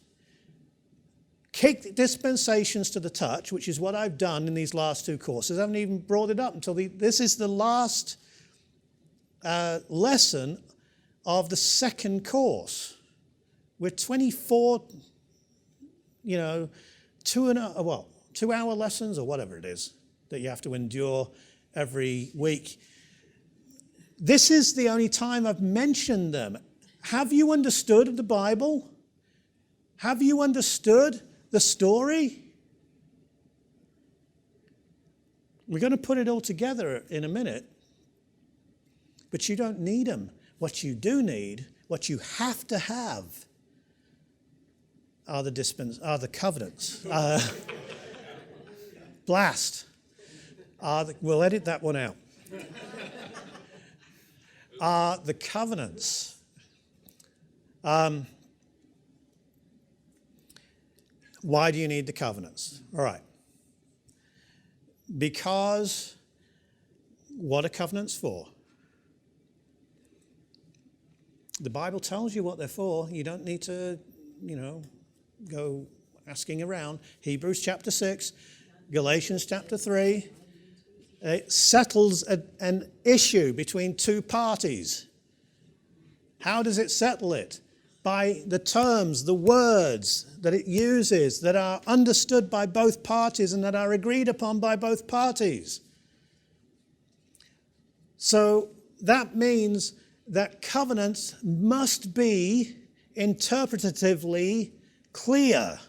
kick dispensations to the touch, which is what I've done in these last two courses. I haven't even brought it up until this is the last lesson of the second course. We're 24, 2-hour lessons or whatever it is that you have to endure every week. This is the only time I've mentioned them. Have you understood the Bible? Have you understood the story? We're going to put it all together in a minute, but you don't need them. What you do need, what you have to have, are the covenants. Blast. We'll edit that one out. Are the covenants. Why do you need the covenants? All right. Because what are covenants for? The Bible tells you what they're for. You don't need to, go asking around. Hebrews chapter 6, Galatians chapter 3. It settles an issue between two parties. How does it settle it? By the terms, the words that it uses that are understood by both parties and that are agreed upon by both parties. So that means that covenants must be interpretatively clear.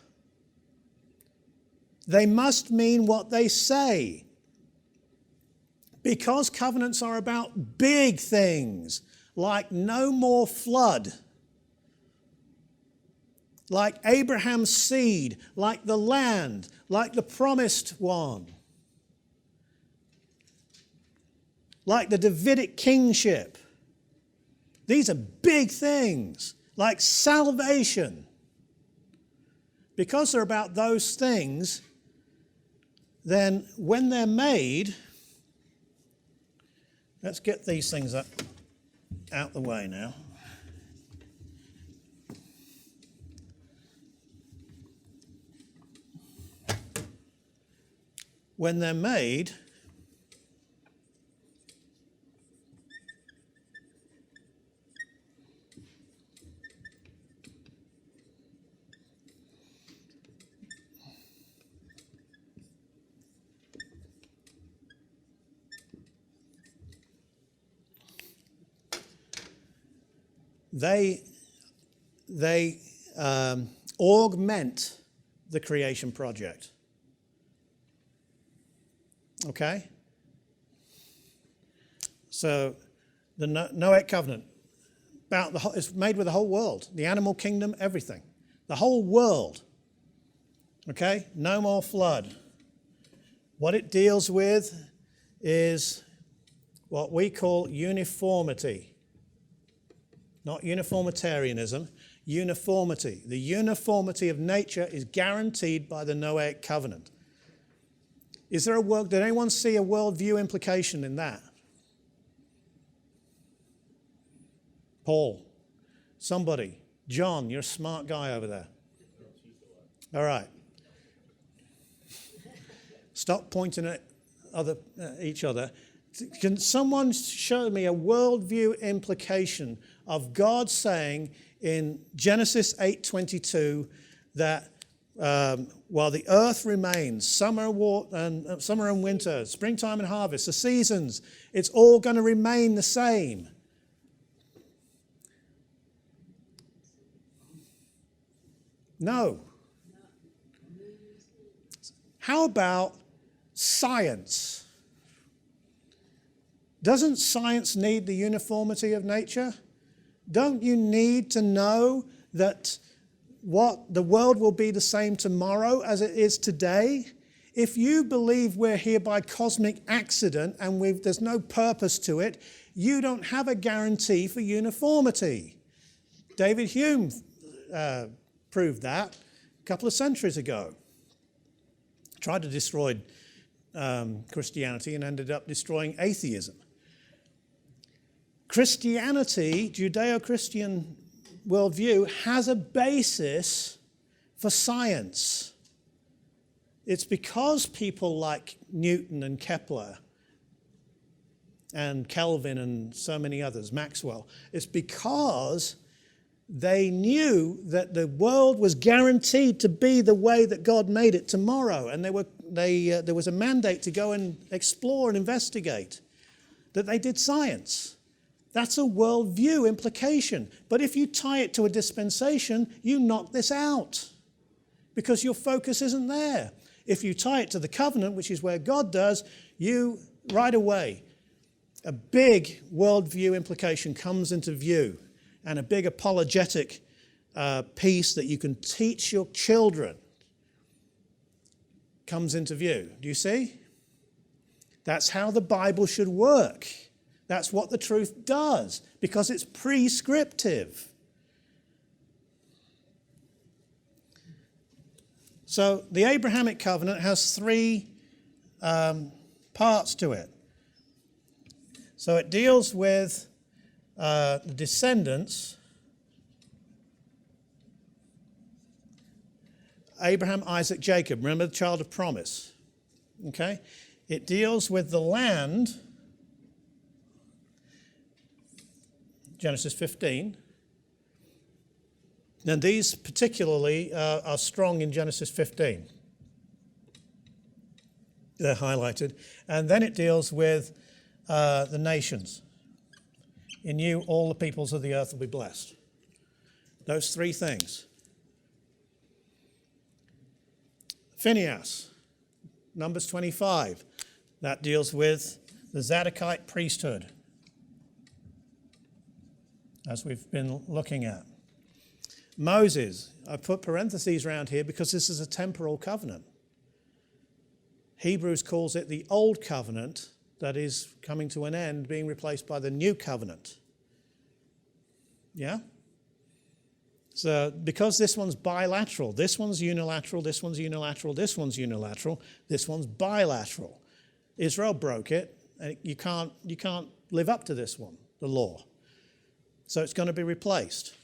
They must mean what they say. Because covenants are about big things, like no more flood, like Abraham's seed, like the land, like the promised one, like the Davidic kingship. These are big things, like salvation. Because they're about those things, then when they're made, let's get these things out the way now. When they're made, they augment the creation project. Okay? So the Noahic covenant it's made with the whole world, the animal kingdom, everything. The whole world. Okay? No more flood. What it deals with is what we call uniformity. Not uniformitarianism, uniformity. The uniformity of nature is guaranteed by the Noahic covenant. Did anyone see a worldview implication in that? Paul, somebody, John, you're a smart guy over there. All right. Stop pointing at each other. Can someone show me a worldview implication of God saying in Genesis 8:22 that while the earth remains, summer and winter, springtime and harvest, the seasons, it's all going to remain the same? No. How about science? Doesn't science need the uniformity of nature? Don't you need to know that the world will be the same tomorrow as it is today? If you believe we're here by cosmic accident and there's no purpose to it, you don't have a guarantee for uniformity. David Hume proved that a couple of centuries ago. Tried to destroy Christianity and ended up destroying atheism. Christianity, Judeo-Christian worldview, has a basis for science. It's because people like Newton and Kepler and Kelvin and so many others, Maxwell, it's because they knew that the world was guaranteed to be the way that God made it tomorrow, and there was a mandate to go and explore and investigate, that they did science. That's a worldview implication. But if you tie it to a dispensation, you knock this out because your focus isn't there. If you tie it to the covenant, which is where God does, you right away, a big worldview implication comes into view, and a big apologetic piece that you can teach your children comes into view. Do you see? That's how the Bible should work. That's what the truth does, because it's prescriptive. So the Abrahamic covenant has three parts to it. So it deals with the descendants, Abraham, Isaac, Jacob. Remember the child of promise. Okay? It deals with the land, Genesis 15. And these particularly are strong in Genesis 15. They're highlighted. And then it deals with the nations. In you, all the peoples of the earth will be blessed. Those three things. Phinehas, Numbers 25. That deals with the Zadokite priesthood, as we've been looking at. Moses, I put parentheses around here because this is a temporal covenant. Hebrews calls it the old covenant that is coming to an end, being replaced by the new covenant. Yeah? So because this one's bilateral, this one's unilateral, this one's unilateral, this one's unilateral, this one's bilateral. Israel broke it, and you can't live up to this one, the law. So it's going to be replaced.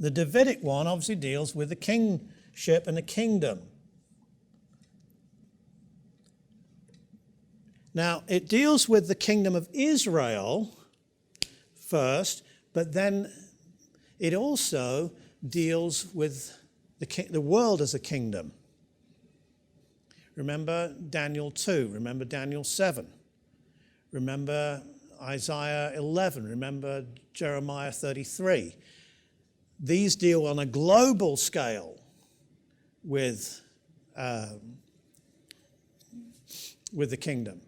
The Davidic one obviously deals with the kingship and the kingdom. Now, it deals with the kingdom of Israel first, but then it also deals with the world as a kingdom. Remember Daniel 2, remember Daniel 7, remember Isaiah 11, remember Jeremiah 33. These deal on a global scale with the kingdom.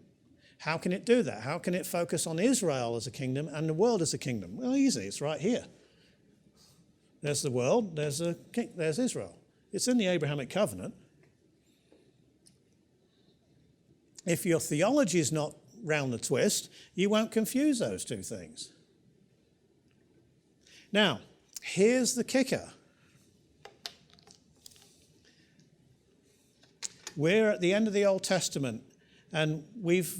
How can it do that? How can it focus on Israel as a kingdom and the world as a kingdom? Well, easy. It's right here. There's the world. There's Israel. It's in the Abrahamic covenant. If your theology is not round the twist, you won't confuse those two things. Now, here's the kicker. We're at the end of the Old Testament, and we've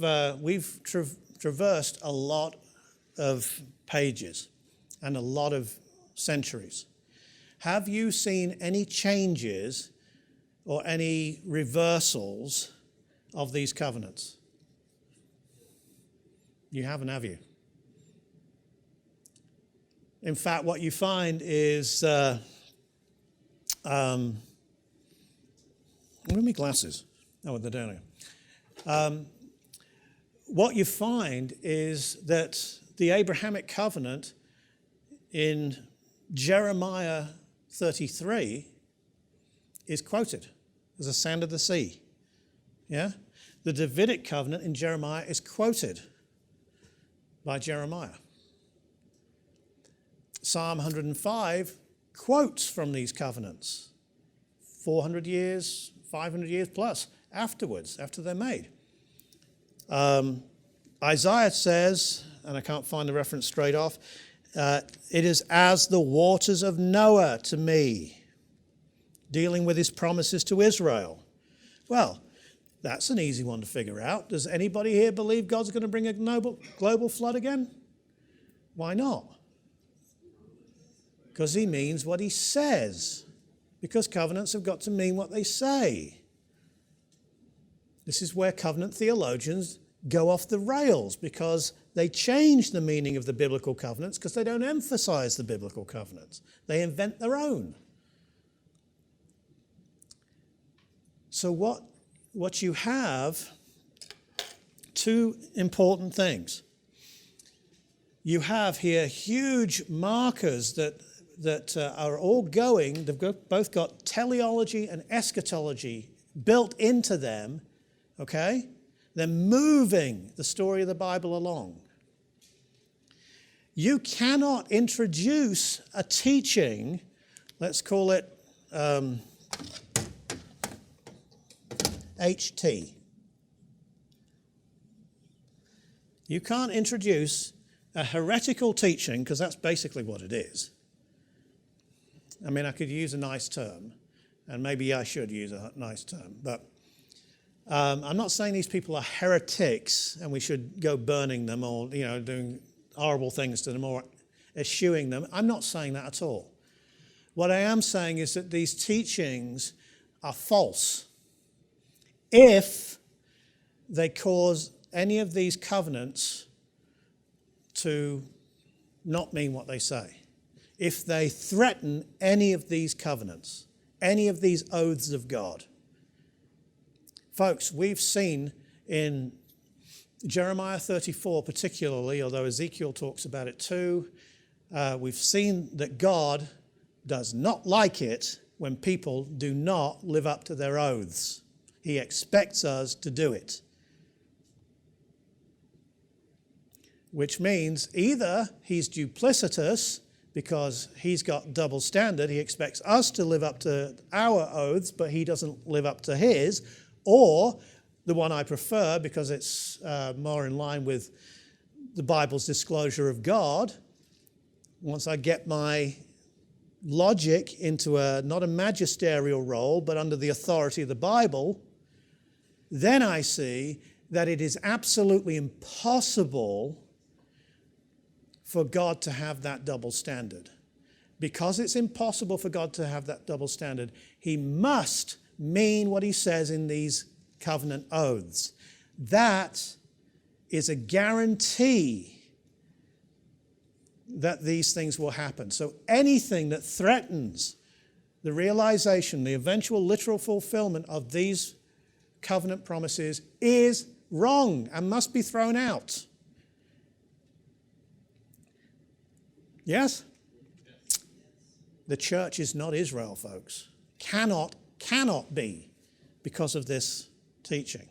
traversed a lot of pages and a lot of centuries. Have you seen any changes or any reversals of these covenants. You haven't, have you? In fact, what you find is, where are my glasses? Oh, they're down here. What you find is that the Abrahamic covenant in Jeremiah 33 is quoted as a sand of the sea. Yeah? The Davidic covenant in Jeremiah is quoted by Jeremiah. Psalm 105 quotes from these covenants 400 years, 500 years plus afterwards, after they're made. Isaiah says, and I can't find the reference straight off, it is as the waters of Noah to me, dealing with his promises to Israel. Well, that's an easy one to figure out. Does anybody here believe God's going to bring a global flood again? Why not? Because he means what he says. Because covenants have got to mean what they say. This is where covenant theologians go off the rails, because they change the meaning of the biblical covenants because they don't emphasize the biblical covenants. They invent their own. So what you have, two important things. You have here huge markers that are all going, both got teleology and eschatology built into them, okay? They're moving the story of the Bible along. You cannot introduce a teaching, let's call it HT. You can't introduce a heretical teaching, because that's basically what it is. I mean, I could use a nice term, and maybe I should use a nice term, but I'm not saying these people are heretics and we should go burning them or, doing horrible things to them or eschewing them. I'm not saying that at all. What I am saying is that these teachings are false if they cause any of these covenants to not mean what they say. If they threaten any of these covenants, any of these oaths of God. Folks, we've seen in Jeremiah 34 particularly, although Ezekiel talks about it too, we've seen that God does not like it when people do not live up to their oaths. He expects us to do it. Which means either he's duplicitous because he's got double standard, he expects us to live up to our oaths, but he doesn't live up to his, or the one I prefer because it's more in line with the Bible's disclosure of God. Once I get my logic into not a magisterial role, but under the authority of the Bible, then I see that it is absolutely impossible for God to have that double standard. Because it's impossible for God to have that double standard, he must mean what he says in these covenant oaths. That is a guarantee that these things will happen. So anything that threatens the realization, the eventual literal fulfillment of these covenant promises is wrong and must be thrown out. Yes? The church is not Israel, folks. Cannot be because of this teaching.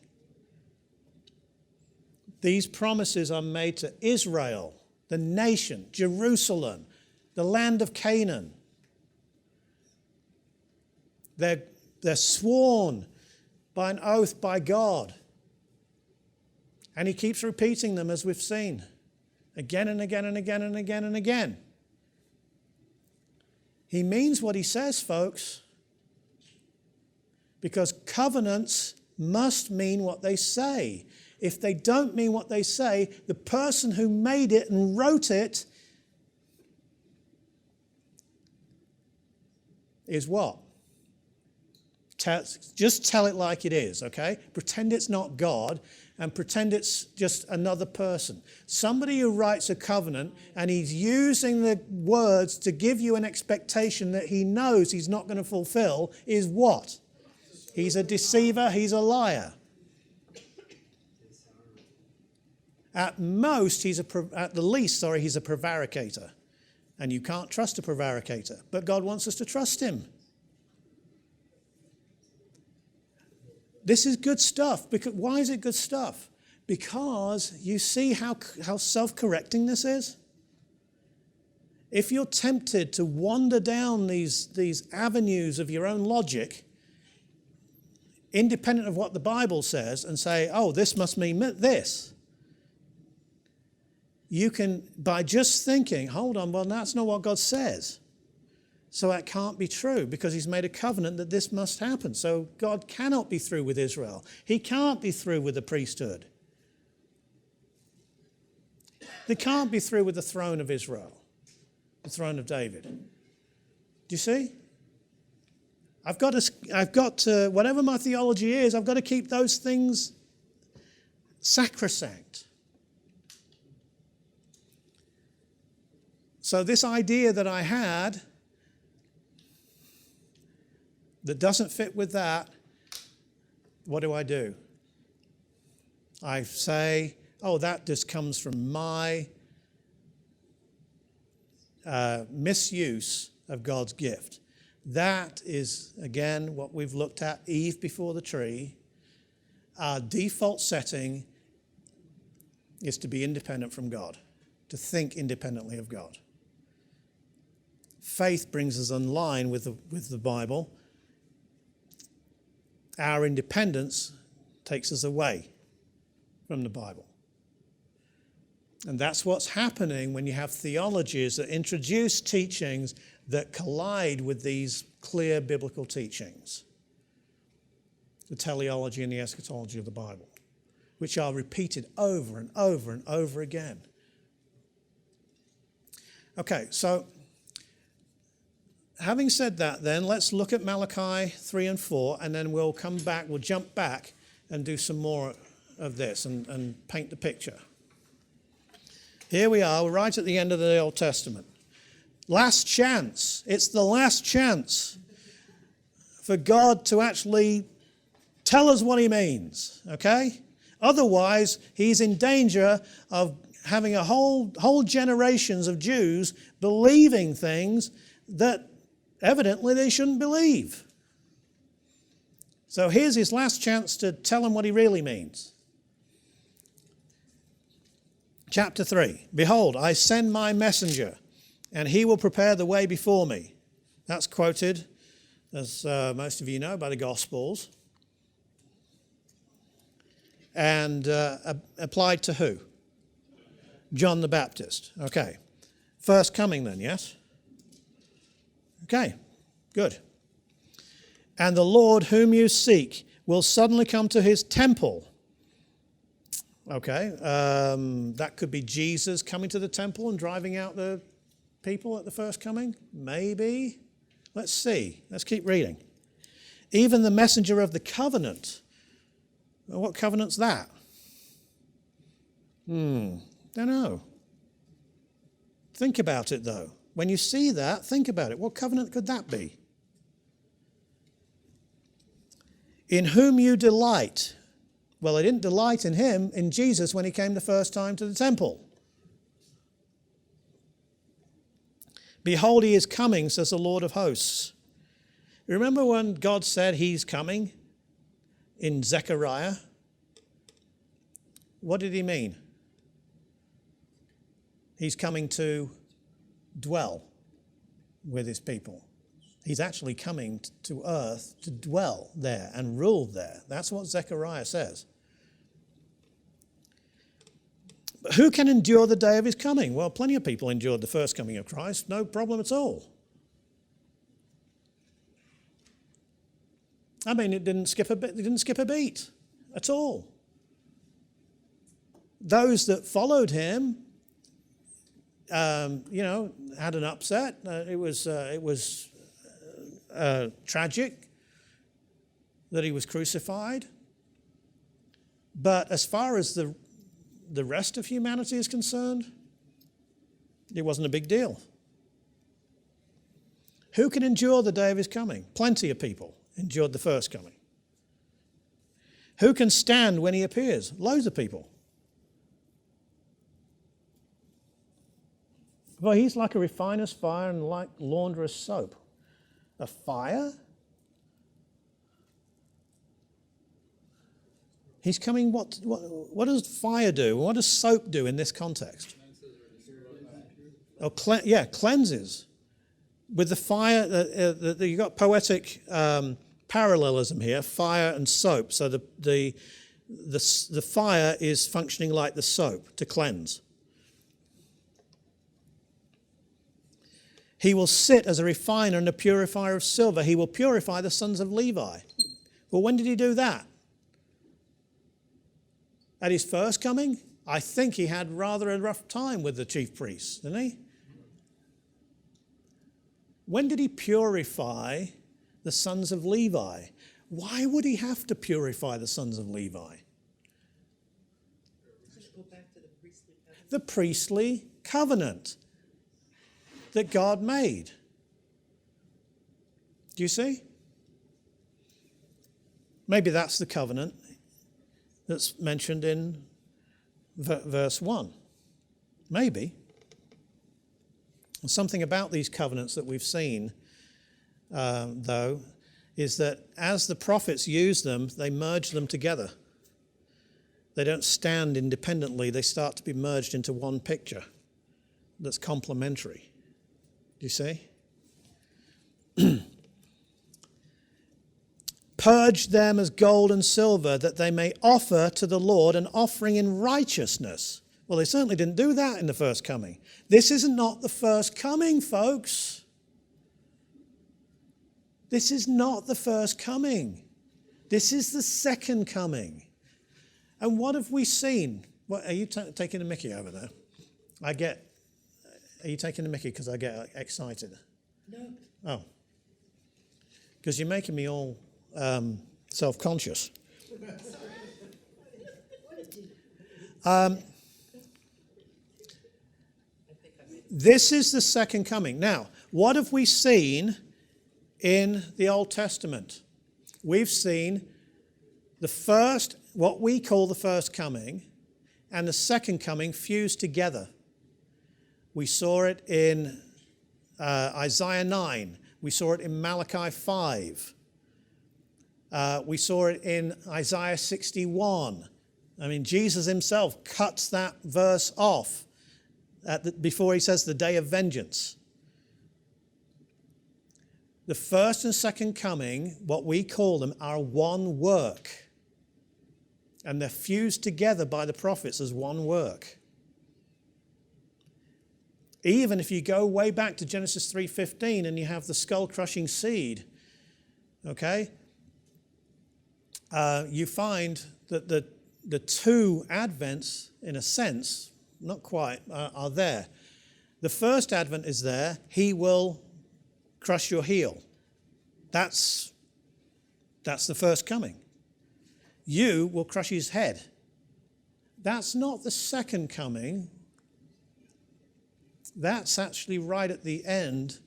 These promises are made to Israel, the nation, Jerusalem, the land of Canaan. They're sworn by an oath by God. And he keeps repeating them, as we've seen, again and again and again and again and again. He means what he says, folks, because covenants must mean what they say. If they don't mean what they say, the person who made it and wrote it is what? Just tell it like it is, okay? Pretend it's not God and pretend it's just another person. Somebody who writes a covenant and he's using the words to give you an expectation that he knows he's not going to fulfill is what? He's a deceiver, he's a liar. At most, at the least, he's a prevaricator. And you can't trust a prevaricator. But God wants us to trust him. This is good stuff. Why is it good stuff? Because you see how self-correcting this is. If you're tempted to wander down these avenues of your own logic, independent of what the Bible says, and say, oh, this must mean this, you can, by just thinking, hold on, well, that's not what God says. So that can't be true because he's made a covenant that this must happen. So God cannot be through with Israel. He can't be through with the priesthood. He can't be through with the throne of Israel, the throne of David. Do you see? I've got to, whatever my theology is, I've got to keep those things sacrosanct. So this idea that I had that doesn't fit with that, what do? I say, oh, that just comes from my misuse of God's gift. That is, again, what we've looked at, Eve before the tree. Our default setting is to be independent from God, to think independently of God. Faith brings us in line with the Bible. Our independence takes us away from the Bible. And that's what's happening when you have theologies that introduce teachings that collide with these clear biblical teachings. The teleology and the eschatology of the Bible, which are repeated over and over and over again. Okay, so having said that then, let's look at Malachi 3 and 4, and then we'll jump back and do some more of this and paint the picture. Here we are, we're right at the end of the Old Testament. Last chance. It's the last chance for God to actually tell us what he means, okay? Otherwise, he's in danger of having a whole generations of Jews believing things that evidently they shouldn't believe. So here's his last chance to tell them what he really means. Chapter 3, behold, I send my messenger, and he will prepare the way before me. That's quoted, as most of you know, by the Gospels. And applied to who? John the Baptist. Okay. First coming then, yes? Okay, good. And the Lord whom you seek will suddenly come to his temple. Okay, that could be Jesus coming to the temple and driving out the people at the first coming. Maybe. Let's see. Let's keep reading. Even the messenger of the covenant. Well, what covenant's that? Don't know. Think about it though. When you see that, think about it. What covenant could that be? In whom you delight. Well, they didn't delight in him, in Jesus, when he came the first time to the temple. Behold, he is coming, says the Lord of hosts. Remember when God said he's coming in Zechariah? What did he mean? He's coming to dwell with his people. He's actually coming to earth to dwell there and rule there. That's what Zechariah says. But who can endure the day of his coming? Well, plenty of people endured the first coming of Christ. No problem at all. I mean, it didn't skip a beat at all. Those that followed him, had an upset. It was tragic. that he was crucified. But as far as the rest of humanity is concerned, it wasn't a big deal. Who can endure the day of his coming? Plenty of people endured the first coming. Who can stand when he appears? Loads of people. Well, he's like a refiner's fire and like launderer's soap. A fire? He's coming, what does fire do? What does soap do in this context? Oh, cleanses. With the fire, you've got poetic parallelism here, fire and soap. So the fire is functioning like the soap to cleanse. He will sit as a refiner and a purifier of silver. He will purify the sons of Levi. Well, when did he do that? At his first coming? I think he had rather a rough time with the chief priests, didn't he? When did he purify the sons of Levi? Why would he have to purify the sons of Levi? Go back to the priestly covenant. The priestly covenant that God made. Do you see? Maybe that's the covenant that's mentioned in verse 1. Maybe. Something about these covenants that we've seen, though, is that as the prophets use them, they merge them together. They don't stand independently. They start to be merged into one picture that's complementary. Do you see? Purge them as gold and silver, that they may offer to the Lord an offering in righteousness. Well, they certainly didn't do that in the first coming. This is not the first coming, folks. This is not the first coming. This is the second coming. And what have we seen? What, are you taking a mickey over there? Are you taking a mickey because I get excited? No. Oh. Because you're making me all self-conscious. This is the second coming. Now, what have we seen in the Old Testament? We've seen the first, what we call the first coming, and the second coming fused together. We saw it in Isaiah 9. We saw it in Malachi 5. We saw it in Isaiah 61. I mean, Jesus himself cuts that verse off before he says the day of vengeance. The first and second coming, what we call them, are one work. And they're fused together by the prophets as one work. Even if you go way back to Genesis 3:15 and you have the skull-crushing seed, okay, you find that the two advents, in a sense, not quite, are there. The first advent is there. He will crush your heel. That's the first coming. You will crush his head. That's not the second coming. That's actually right at the end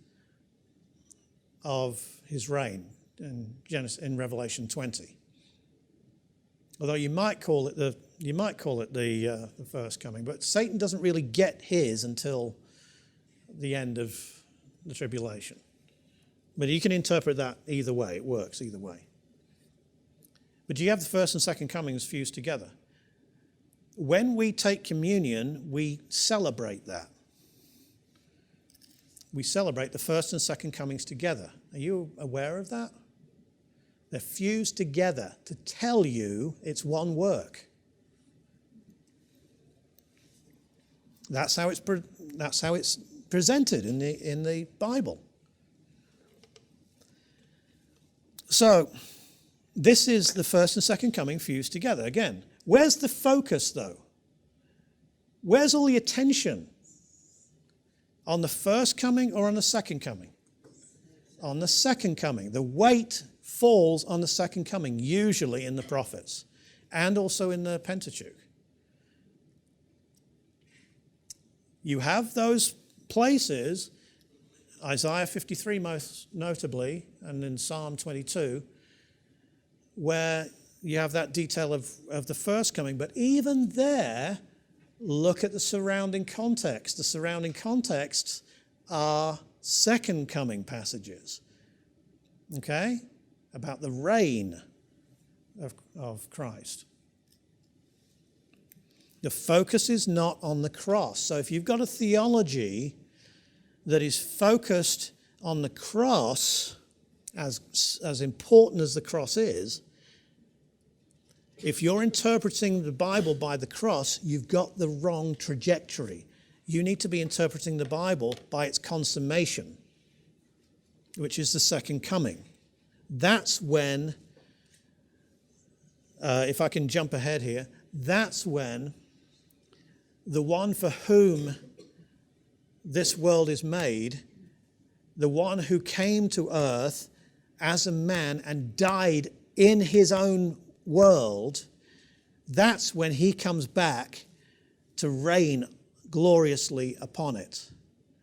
of his reign in Revelation 20. Although you might call it the first coming, but Satan doesn't really get his until the end of the tribulation. But you can interpret that either way. It works either way. But you have the first and second comings fused together. When we take communion, we celebrate that. We celebrate the first and second comings together. Are you aware of that? They're fused together to tell you it's one work. That's how it's presented in the Bible. So, this is the first and second coming fused together. Again, where's the focus though? Where's all the attention? On the first coming or on the second coming? On the second coming. The weight falls on the second coming, usually in the prophets and also in the Pentateuch. You have those places, Isaiah 53 most notably, and in Psalm 22, where you have that detail of the first coming. But even there, look at the surrounding context. The surrounding contexts are second coming passages, okay, about the reign of Christ. The focus is not on the cross. So if you've got a theology that is focused on the cross, as important as the cross is, if you're interpreting the Bible by the cross, you've got the wrong trajectory. You need to be interpreting the Bible by its consummation, which is the second coming. That's when, if I can jump ahead here, that's when the one for whom this world is made, the one who came to earth as a man and died in his own world, that's when he comes back to reign gloriously upon it.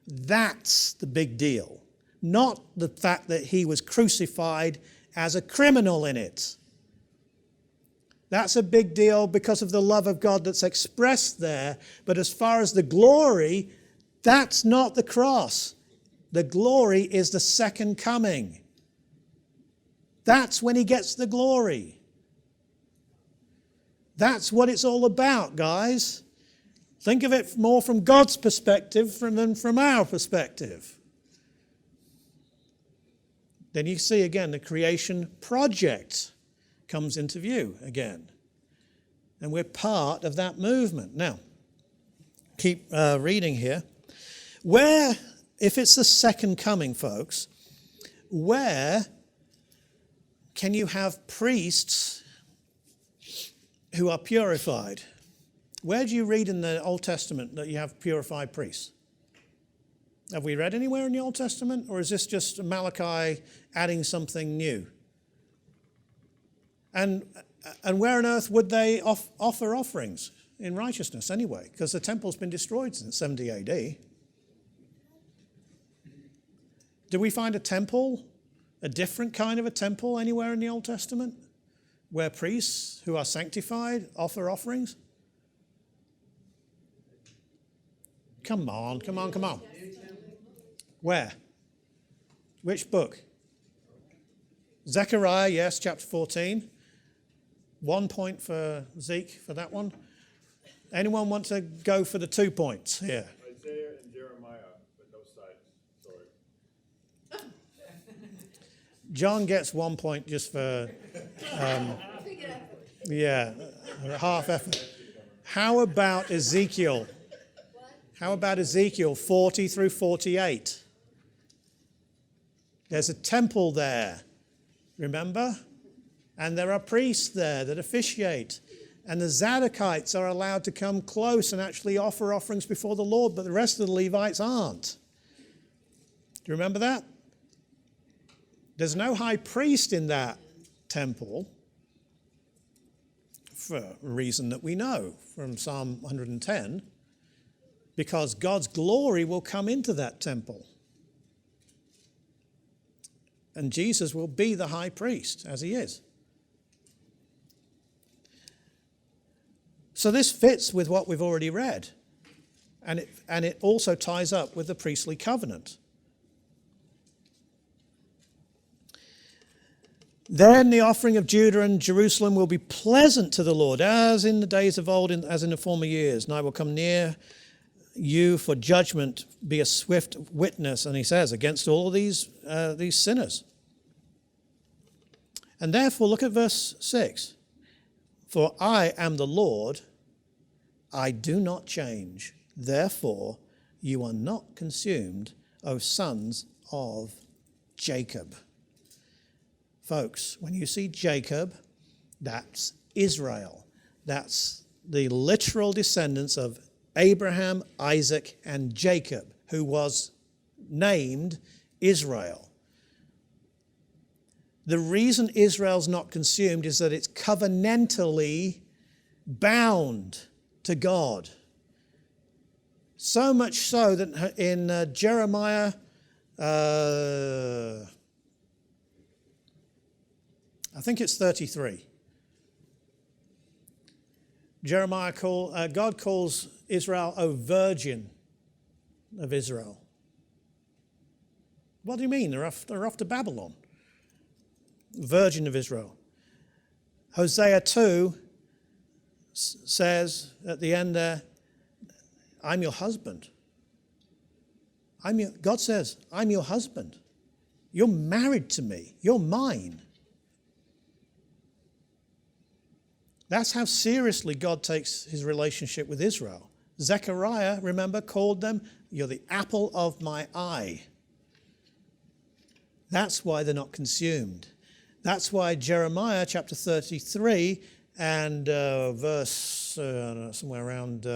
That's the big deal. Not the fact that he was crucified as a criminal in it. That's a big deal because of the love of God that's expressed there. But as far as the glory, that's not the cross. The glory is the second coming. That's when he gets the glory. That's what it's all about, guys. Think of it more from God's perspective than from our perspective. Then you see again the creation project comes into view again. And we're part of that movement. Now, keep reading here. Where, if it's the second coming, folks, where can you have priests who are purified? Where do you read in the Old Testament that you have purified priests? Have we read anywhere in the Old Testament? Or is this just Malachi adding something new? And where on earth would they offer offerings in righteousness anyway? Because the temple's been destroyed since 70 AD. Do we find a temple, a different kind of a temple anywhere in the Old Testament where priests who are sanctified offer offerings? Come on. Where? Which book? Zechariah, yes, chapter 14. 1 point for Zeke for that one. Anyone want to go for the 2 points here? Isaiah and Jeremiah, but no sides. Sorry. John gets 1 point just for, half effort. How about Ezekiel? How about Ezekiel 40 through 48? There's a temple there, remember? And there are priests there that officiate. And the Zadokites are allowed to come close and actually offer offerings before the Lord, but the rest of the Levites aren't. Do you remember that? There's no high priest in that temple for a reason that we know from Psalm 110, because God's glory will come into that temple. And Jesus will be the high priest, as he is. So this fits with what we've already read. And it also ties up with the priestly covenant. Then the offering of Judah and Jerusalem will be pleasant to the Lord, as in the days of old, as in the former years. And I will come near you for judgment, be a swift witness, and he says, against all these sinners. And therefore, look at verse 6. For I am the Lord, I do not change. Therefore, you are not consumed, O sons of Jacob. Folks, when you see Jacob, that's Israel. That's the literal descendants of Abraham, Isaac, and Jacob, who was named Israel. The reason Israel's not consumed is that it's covenantally bound to God. So much so that in Jeremiah, I think it's 33. God calls Israel a virgin of Israel. What do you mean? They're off to Babylon. Virgin of Israel. Hosea 2 says at the end there, I'm your husband. God says, I'm your husband. You're married to me. You're mine. That's how seriously God takes his relationship with Israel. Zechariah, remember, called them, you're the apple of my eye. That's why they're not consumed. That's why Jeremiah chapter 33 and verse somewhere around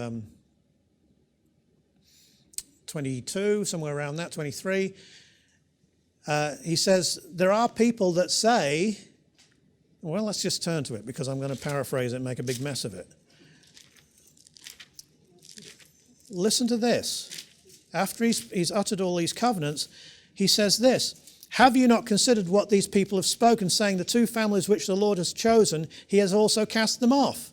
22, somewhere around that, 23, he says, there are people that say, well, let's just turn to it because I'm going to paraphrase it and make a big mess of it. Listen to this. After he's uttered all these covenants, he says this, have you not considered what these people have spoken, saying the two families which the Lord has chosen, he has also cast them off?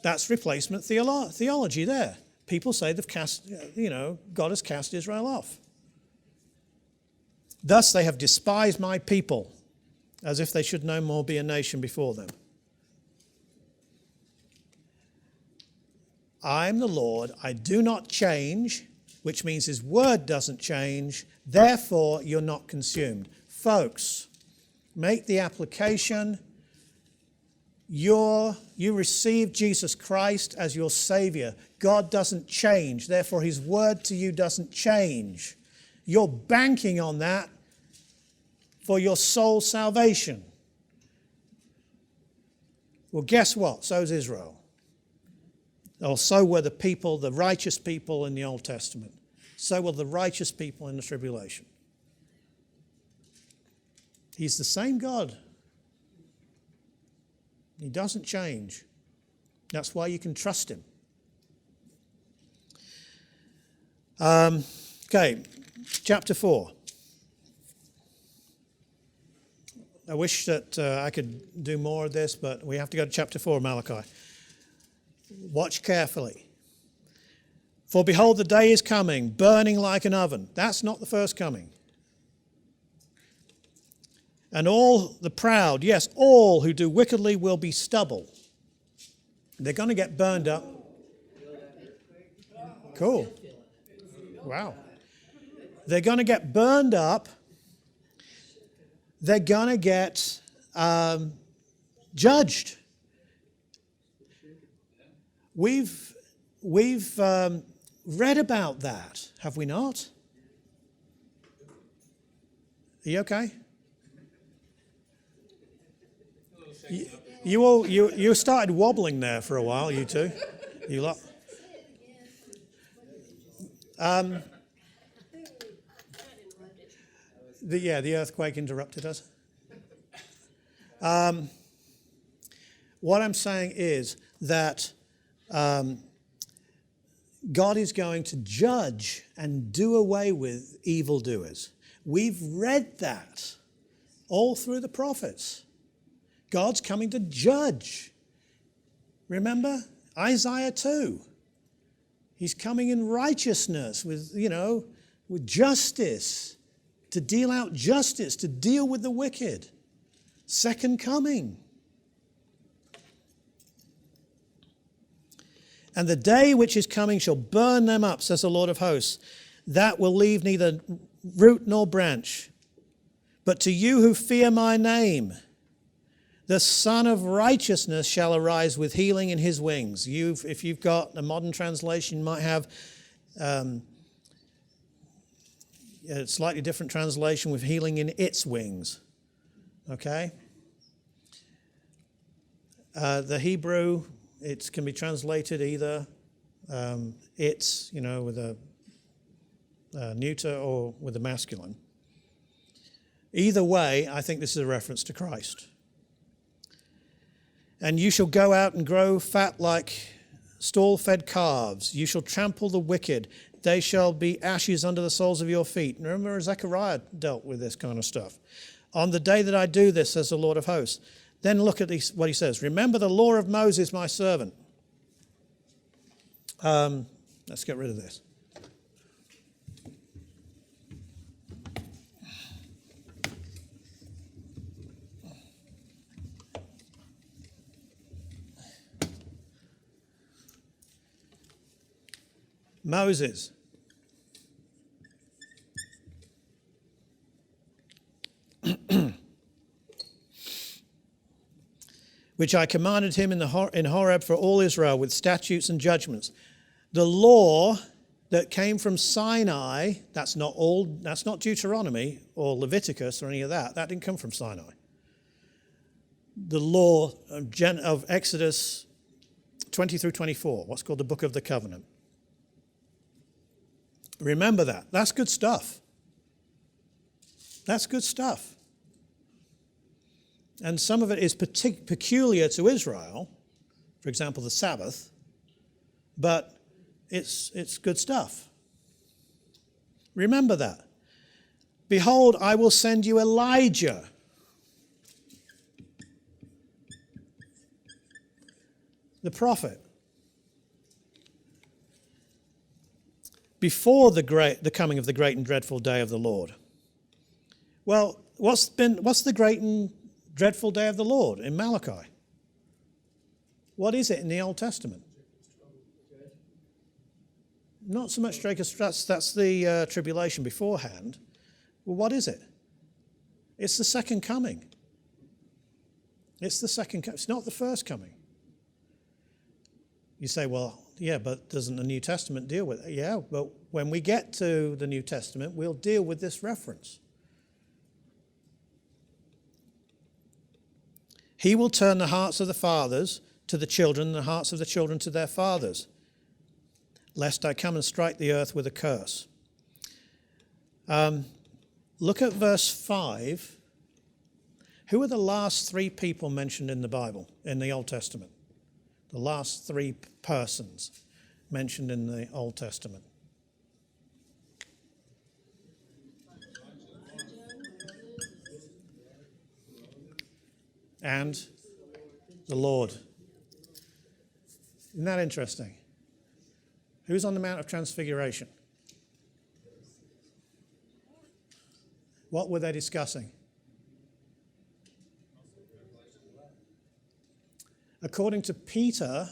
That's replacement theology there. People say they've cast, God has cast Israel off. Thus they have despised my people, as if they should no more be a nation before them. I am the Lord, I do not change, which means his word doesn't change, therefore you're not consumed. Folks, make the application. You receive Jesus Christ as your Savior. God doesn't change, therefore his word to you doesn't change. You're banking on that for your soul's salvation. Well, guess what? So's Israel. Or so were the people, the righteous people in the Old Testament. So were the righteous people in the tribulation. He's the same God. He doesn't change. That's why you can trust him. Okay, chapter 4. I wish that I could do more of this, but we have to go to chapter 4 of Malachi. Watch carefully. For behold, the day is coming, burning like an oven. That's not the first coming. And all the proud, yes, all who do wickedly will be stubble. They're going to get burned up. Cool. Wow. They're going to get burned up. They're going to get judged. We've read about that, have we not? Are you okay? You started wobbling there for a while, you two. You lot. The earthquake interrupted us. What I'm saying is that God is going to judge and do away with evildoers. We've read that all through the prophets. God's coming to judge. Remember? Isaiah 2. He's coming in righteousness with justice, to deal out justice, to deal with the wicked. Second coming. And the day which is coming shall burn them up, says the Lord of hosts. That will leave neither root nor branch. But to you who fear my name, the Son of Righteousness shall arise with healing in his wings. If you've got a modern translation, you might have a slightly different translation with healing in its wings. Okay? The Hebrew, it can be translated either its, with a neuter or with a masculine. Either way, I think this is a reference to Christ. And you shall go out and grow fat like stall-fed calves. You shall trample the wicked. They shall be ashes under the soles of your feet. And remember, Zechariah dealt with this kind of stuff. On the day that I do this, says the Lord of hosts. Then look at what he says. Remember the law of Moses, my servant. Let's get rid of this. Moses. Which I commanded him in Horeb for all Israel with statutes and judgments. The law that came from Sinai, that's not Deuteronomy or Leviticus or any of that. That didn't come from Sinai. The law of Exodus 20 through 24, what's called the Book of the Covenant. Remember that. That's good stuff. That's good stuff. And some of it is peculiar to Israel, for example, the Sabbath, but it's good stuff. Remember that. Behold, I will send you Elijah. The prophet. Before the coming of the great and dreadful day of the Lord. Well, what's the great and dreadful day of the Lord in Malachi? What is it in the Old Testament? Not so much Jacob's, that's the tribulation beforehand. Well, what is it? It's the second coming. It's the second coming. It's not the first coming. You say, well, yeah, but doesn't the New Testament deal with it? Yeah, but when we get to the New Testament, we'll deal with this reference. He will turn the hearts of the fathers to the children, and the hearts of the children to their fathers, lest I come and strike the earth with a curse. Look at verse 5. Who are the last three people mentioned in the Bible, in the Old Testament? The last three persons mentioned in the Old Testament. And the Lord. Isn't that interesting? Who's on the Mount of Transfiguration? What were they discussing? According to Peter,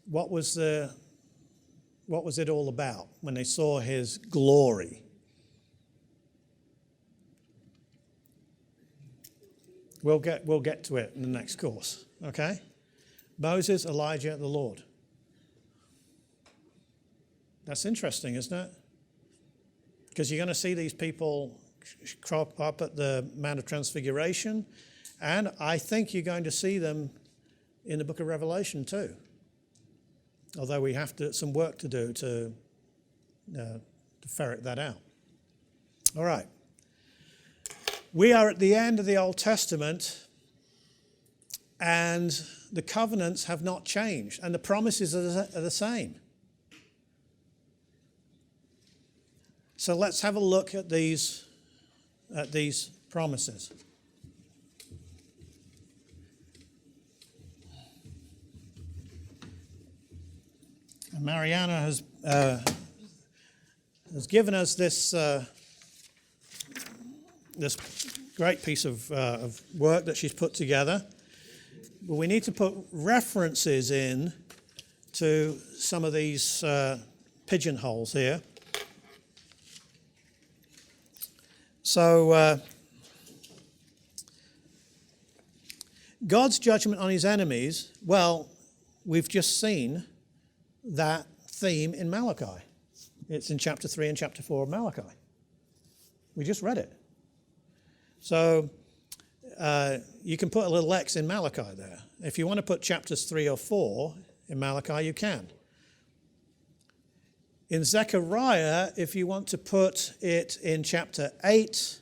what was it all about when they saw his glory? We'll get to it in the next course, okay? Moses, Elijah, the Lord. That's interesting, isn't it? Because you're going to see these people crop up at the Mount of Transfiguration, and I think you're going to see them in the book of Revelation too. Although we have some work to do to ferret that out. All right. We are at the end of the Old Testament, and the covenants have not changed, and the promises are the same. So let's have a look at these promises. And Mariana has given us this great piece of work that she's put together. But we need to put references in to some of these pigeonholes here. So God's judgment on his enemies, well, we've just seen that theme in Malachi. It's in chapter 3 and chapter 4 of Malachi. We just read it. So you can put a little X in Malachi there. If you want to put chapters 3 or 4 in Malachi, you can. In Zechariah, if you want to put it in chapter 8,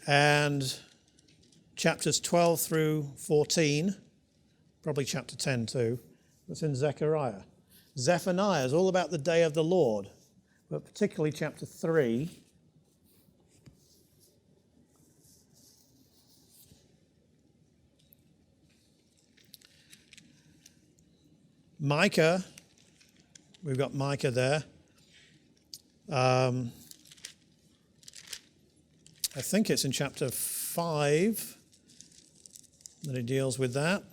and chapters 12 through 14, probably chapter 10 too, that's in Zechariah. Zephaniah is all about the day of the Lord, but particularly chapter 3. Micah, we've got Micah there. I think it's in chapter 5 that he deals with that.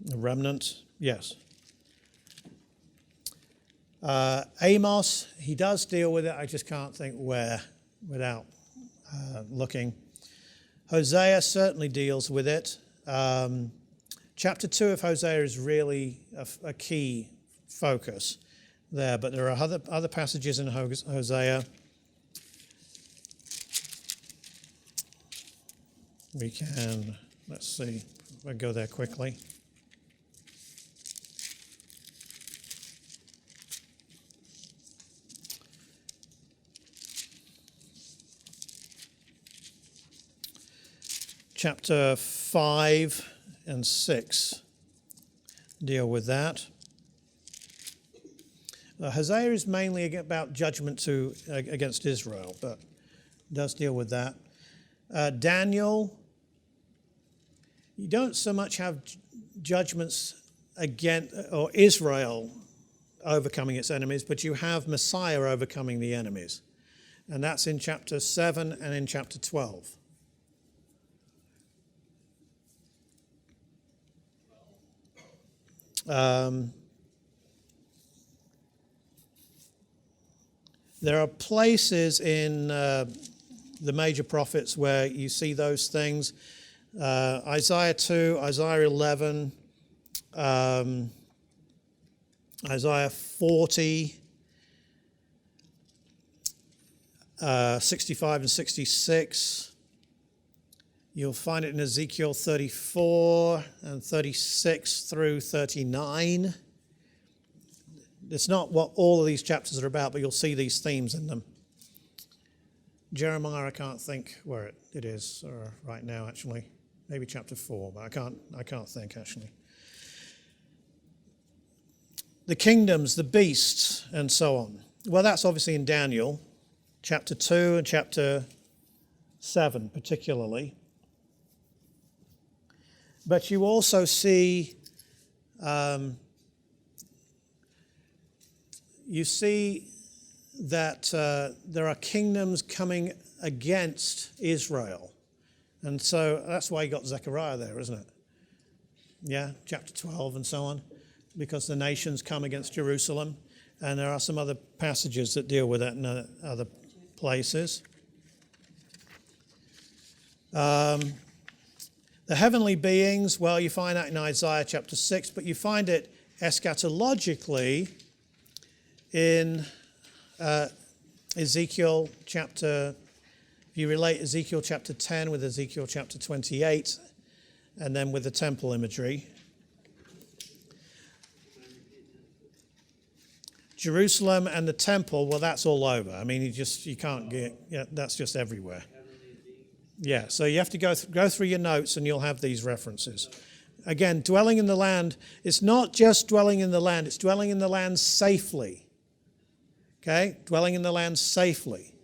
The remnant, yes. Amos, he does deal with it. I just can't think where without looking. Hosea certainly deals with it. Chapter 2 of Hosea is really a key focus there, but there are other passages in Hosea. We can, let's see, I'll go there quickly. Chapter 5 and 6 deal with that. Hosea is mainly about judgment against Israel, but does deal with that. Daniel, you don't so much have judgments against or Israel overcoming its enemies, but you have Messiah overcoming the enemies. And that's in chapter 7 and in chapter 12. There are places in the major prophets where you see those things. Isaiah 2, Isaiah 11, Isaiah 40, 65 and 66. You'll find it in Ezekiel 34 and 36 through 39. It's not what all of these chapters are about, but you'll see these themes in them. Jeremiah, I can't think where it is right now, actually. Maybe chapter 4, but I can't think, actually. The kingdoms, the beasts, and so on. Well, that's obviously in Daniel, chapter 2 and chapter 7 particularly. But you also see that there are kingdoms coming against Israel. And so that's why you got Zechariah there, isn't it? Yeah, chapter 12 and so on, because the nations come against Jerusalem. And there are some other passages that deal with that in other places. The heavenly beings, well, you find that in Isaiah chapter 6, but you find it eschatologically in Ezekiel chapter, if you relate Ezekiel chapter 10 with Ezekiel chapter 28, and then with the temple imagery. Jerusalem and the temple, well, that's all over. I mean, you can't get, that's just everywhere. Yeah, so you have to go through your notes and you'll have these references. Again, dwelling in the land, it's not just dwelling in the land, it's dwelling in the land safely. Okay, dwelling in the land safely.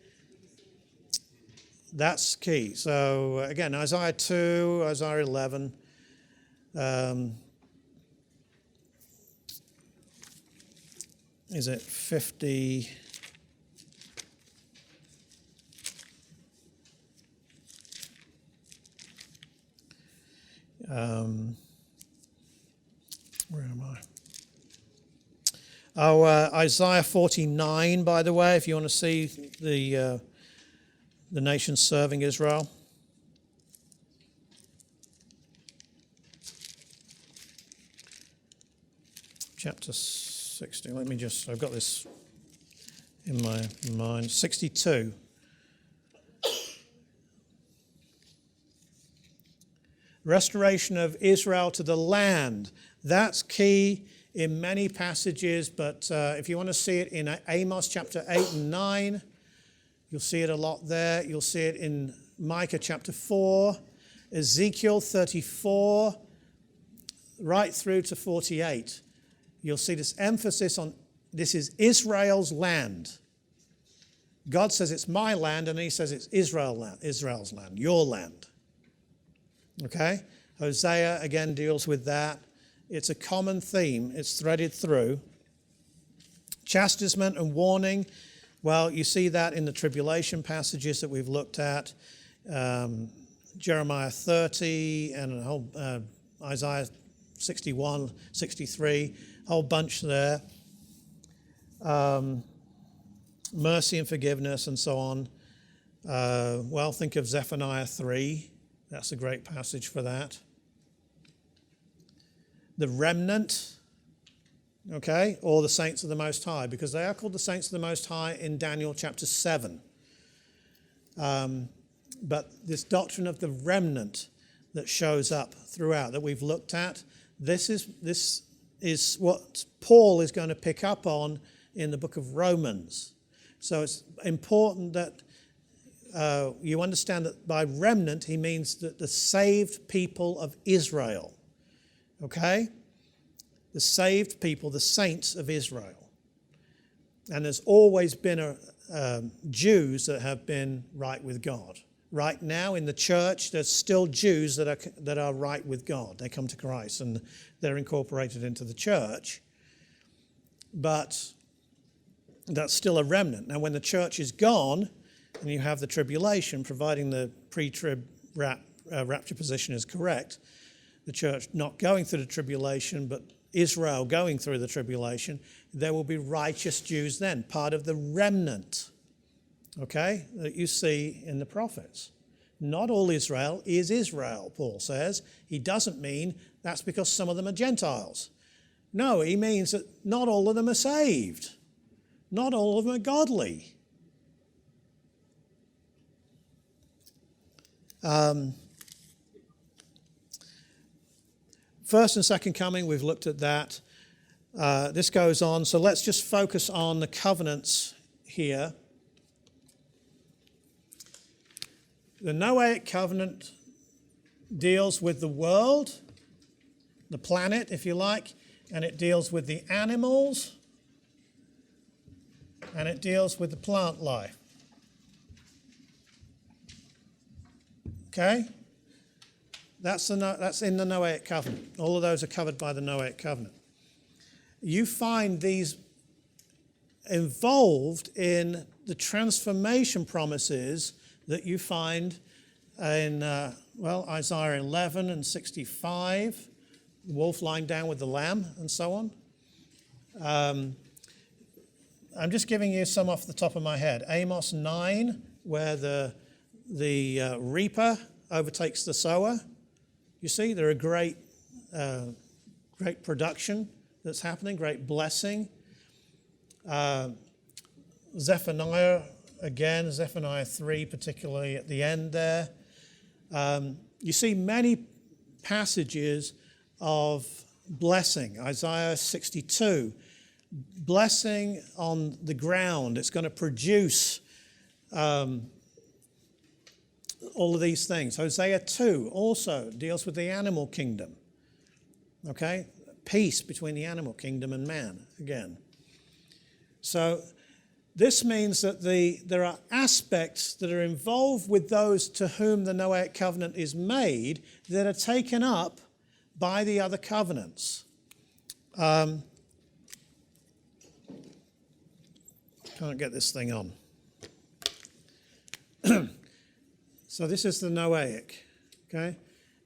That's key. So again, Isaiah 2, Isaiah 11. Is it 50? Where am Oh, Isaiah 49, by the way, if you want to see the nation serving Israel. Chapter 60. I've got this in my mind. 62. Restoration of Israel to the land. That's key in many passages, but if you want to see it in Amos chapter 8 and 9, you'll see it a lot there. You'll see it in Micah chapter 4, Ezekiel 34, right through to 48. You'll see this emphasis on this is Israel's land. God says it's my land, and he says it's Israel's land, your land. Okay? Hosea again deals with that. It's a common theme. It's threaded through. Chastisement and warning. Well, you see that in the tribulation passages that we've looked at. Jeremiah 30 and a whole Isaiah 61, 63, whole bunch there. Mercy and forgiveness and so on. Well, think of Zephaniah 3. That's a great passage for that. The remnant, okay, or the saints of the Most High, because they are called the saints of the Most High in Daniel chapter 7. But this doctrine of the remnant that shows up throughout that we've looked at, this is what Paul is going to pick up on in the book of Romans. So it's important that you understand that by remnant he means that the saved people of Israel. Okay? The saved people, the saints of Israel. And there's always been Jews that have been right with God. Right now in the church, there's still Jews that are right with God. They come to Christ and they're incorporated into the church. But that's still a remnant. Now when the church is gone and you have the tribulation, providing the pre-trib rapture position is correct, the church not going through the tribulation, but Israel going through the tribulation, there will be righteous Jews then, part of the remnant, okay, that you see in the prophets. Not all Israel is Israel, Paul says. He doesn't mean that's because some of them are Gentiles. No, he means that not all of them are saved. Not all of them are godly. First and second coming, we've looked at that. This goes on, so let's just focus on the covenants here. The Noahic covenant deals with the world, the planet, if you like, and it deals with the animals, and it deals with the plant life. Okay? That's in the Noahic covenant. All of those are covered by the Noahic covenant. You find these involved in the transformation promises that you find in, Isaiah 11 and 65, the wolf lying down with the lamb and so on. I'm just giving you some off the top of my head. Amos 9, where the reaper overtakes the sower. You see, there are great production that's happening, great blessing. Zephaniah, again, Zephaniah 3, particularly at the end there. You see many passages of blessing. Isaiah 62, blessing on the ground. It's going to produce all of these things. Hosea 2 also deals with the animal kingdom. Okay? Peace between the animal kingdom and man, again. So this means that there are aspects that are involved with those to whom the Noahic covenant is made that are taken up by the other covenants. Can't get this thing on. So this is the Noahic, okay?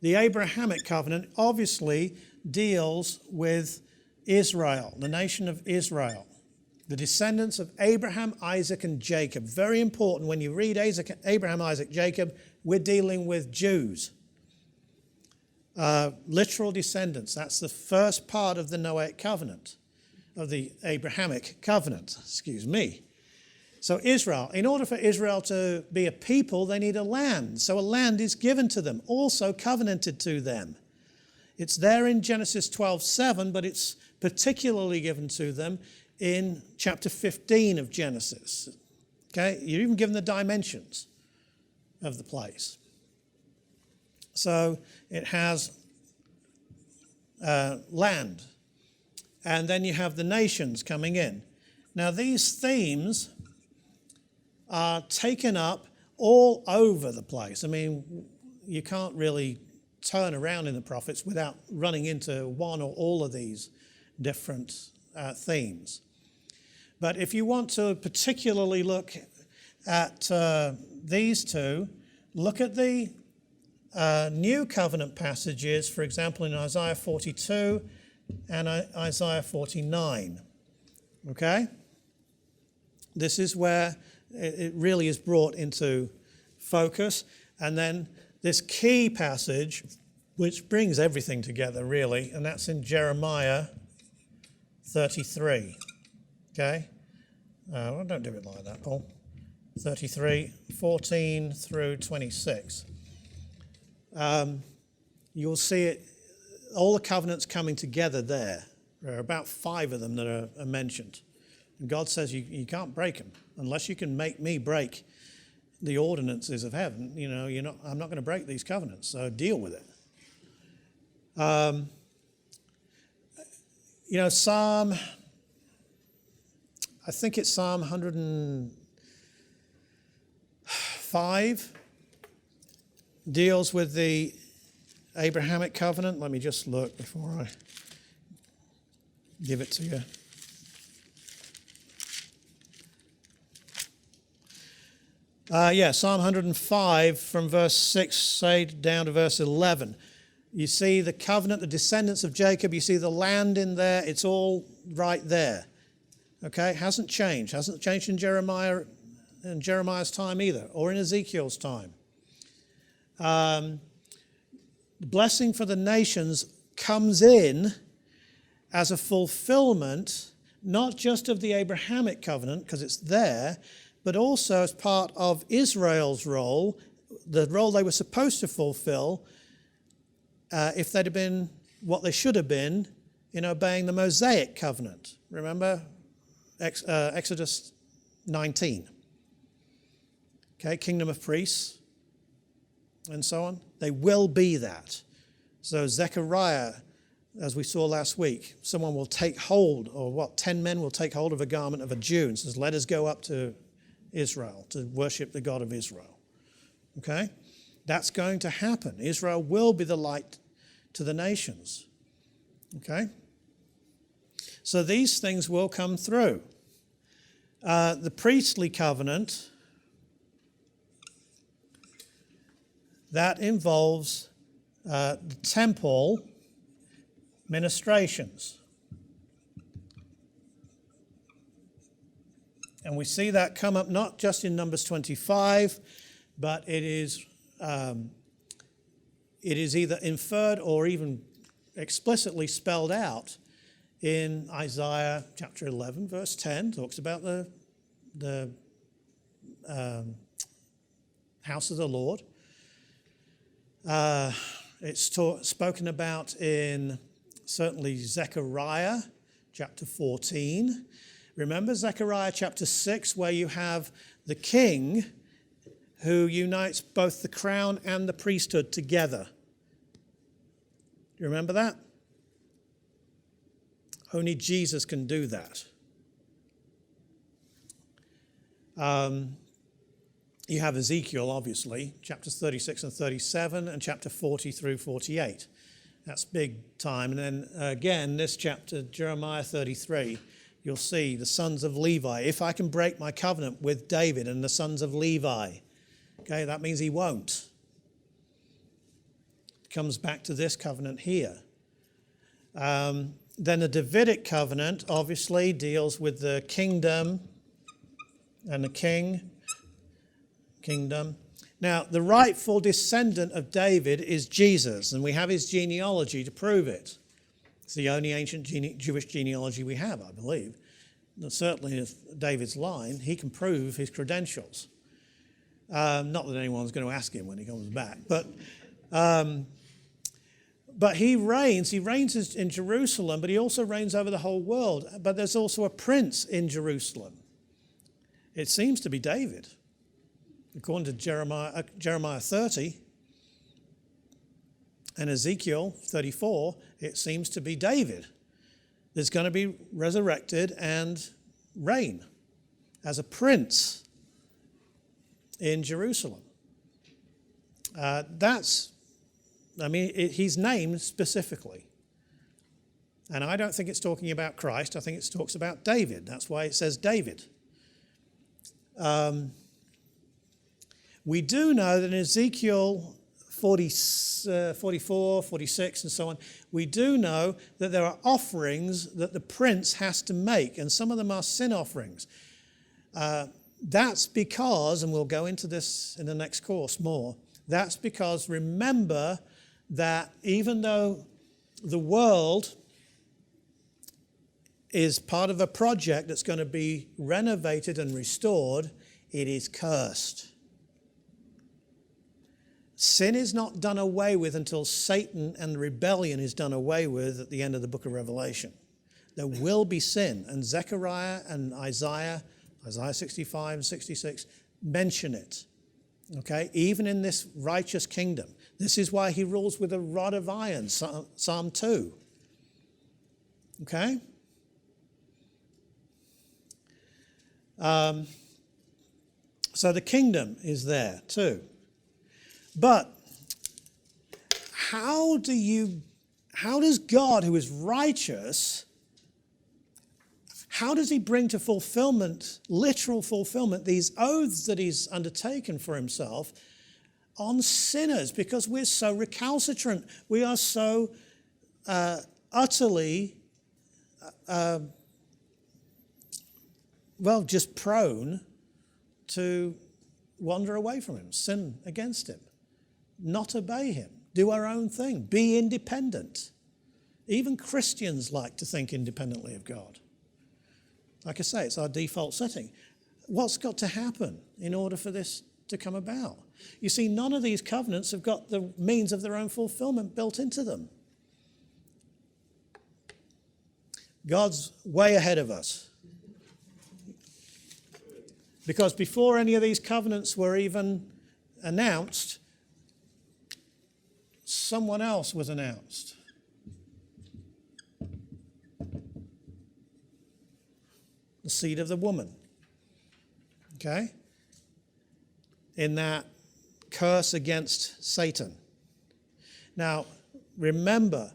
The Abrahamic covenant obviously deals with Israel, the nation of Israel, the descendants of Abraham, Isaac, and Jacob. Very important when you read Abraham, Isaac, Jacob, we're dealing with Jews. Literal descendants. That's the first part of the Noahic covenant, of the Abrahamic covenant, excuse me. So Israel, in order for Israel to be a people, they need a land. So a land is given to them, also covenanted to them. It's there in Genesis 12:7, but it's particularly given to them in chapter 15 of Genesis. Okay, you're even given the dimensions of the place. So it has land. And then you have the nations coming in. Now these themes are taken up all over the place. I mean, you can't really turn around in the prophets without running into one or all of these different themes. But if you want to particularly look at these two, look at the New Covenant passages, for example, in Isaiah 42 and Isaiah 49. Okay? This is where it really is brought into focus. And then this key passage, which brings everything together, really, and that's in Jeremiah 33. Okay? Well, don't do it like that, Paul. 33, 14 through 26. You'll see it, all the covenants coming together there. There are about 5 of them that are mentioned. And God says you can't break them unless you can make me break the ordinances of heaven. You know, I'm not going to break these covenants, so deal with it. Psalm, I think it's Psalm 105 deals with the Abrahamic covenant. Let me just look before I give it to you. Psalm 105 from verse 6 say down to verse 11. You see the covenant, the descendants of Jacob, you see the land in there, it's all right there. Okay, hasn't changed in Jeremiah's time either, or in Ezekiel's time. The blessing for the nations comes in as a fulfillment, not just of the Abrahamic covenant, because it's there, but also as part of Israel's role, the role they were supposed to fulfill if they'd have been what they should have been in obeying the Mosaic covenant. Remember Exodus 19. Okay, kingdom of priests and so on. They will be that. So Zechariah, as we saw last week, someone will take hold, 10 men will take hold of a garment of a Jew and says, let us go up to Israel to worship the God of Israel. Okay? That's going to happen. Israel will be the light to the nations. Okay? So these things will come through. The priestly covenant, that involves the temple ministrations. And we see that come up not just in Numbers 25, but it is either inferred or even explicitly spelled out in Isaiah chapter 11, verse 10. Talks about the house of the Lord. It's spoken about in certainly Zechariah chapter 14. Remember Zechariah chapter 6, where you have the king who unites both the crown and the priesthood together. Do you remember that? Only Jesus can do that. You have Ezekiel, obviously, chapters 36 and 37, and chapter 40 through 48. That's big time. And then again, this chapter, Jeremiah 33, you'll see the sons of Levi. If I can break my covenant with David and the sons of Levi, okay, that means he won't. It comes back to this covenant here. Then the Davidic covenant obviously deals with the kingdom and the kingdom. Now, the rightful descendant of David is Jesus, and we have his genealogy to prove it. It's the only ancient Jewish genealogy we have, I believe. And certainly, if David's line, he can prove his credentials. Not that anyone's going to ask him when he comes back, but he reigns. He reigns in Jerusalem, but he also reigns over the whole world. But there's also a prince in Jerusalem. It seems to be David. According to Jeremiah 30 and Ezekiel 34, it seems to be David that's going to be resurrected and reign as a prince in Jerusalem. He's named specifically. And I don't think it's talking about Christ. I think it talks about David. That's why it says David. We do know that in Ezekiel 44, 46, and so on, we do know that there are offerings that the prince has to make, and some of them are sin offerings. That's because, and we'll go into this in the next course more, that's because remember that even though the world is part of a project that's going to be renovated and restored, it is cursed. Sin is not done away with until Satan and rebellion is done away with at the end of the book of Revelation. There will be sin, and Zechariah and Isaiah 65 and 66 mention it. Okay, even in this righteous kingdom. This is why he rules with a rod of iron, Psalm 2. Okay? So the kingdom is there too. But how does God, who is righteous, how does he bring to fulfillment, literal fulfillment, these oaths that he's undertaken for himself on sinners? Because we're so recalcitrant. We are so utterly, just prone to wander away from him, sin against him, not obey him, do our own thing, be independent. Even Christians like to think independently of God. Like I say, it's our default setting. What's got to happen in order for this to come about? You see, none of these covenants have got the means of their own fulfillment built into them. God's way ahead of us. Because before any of these covenants were even announced, someone else was announced. The seed of the woman. Okay? In that curse against Satan. Now, remember,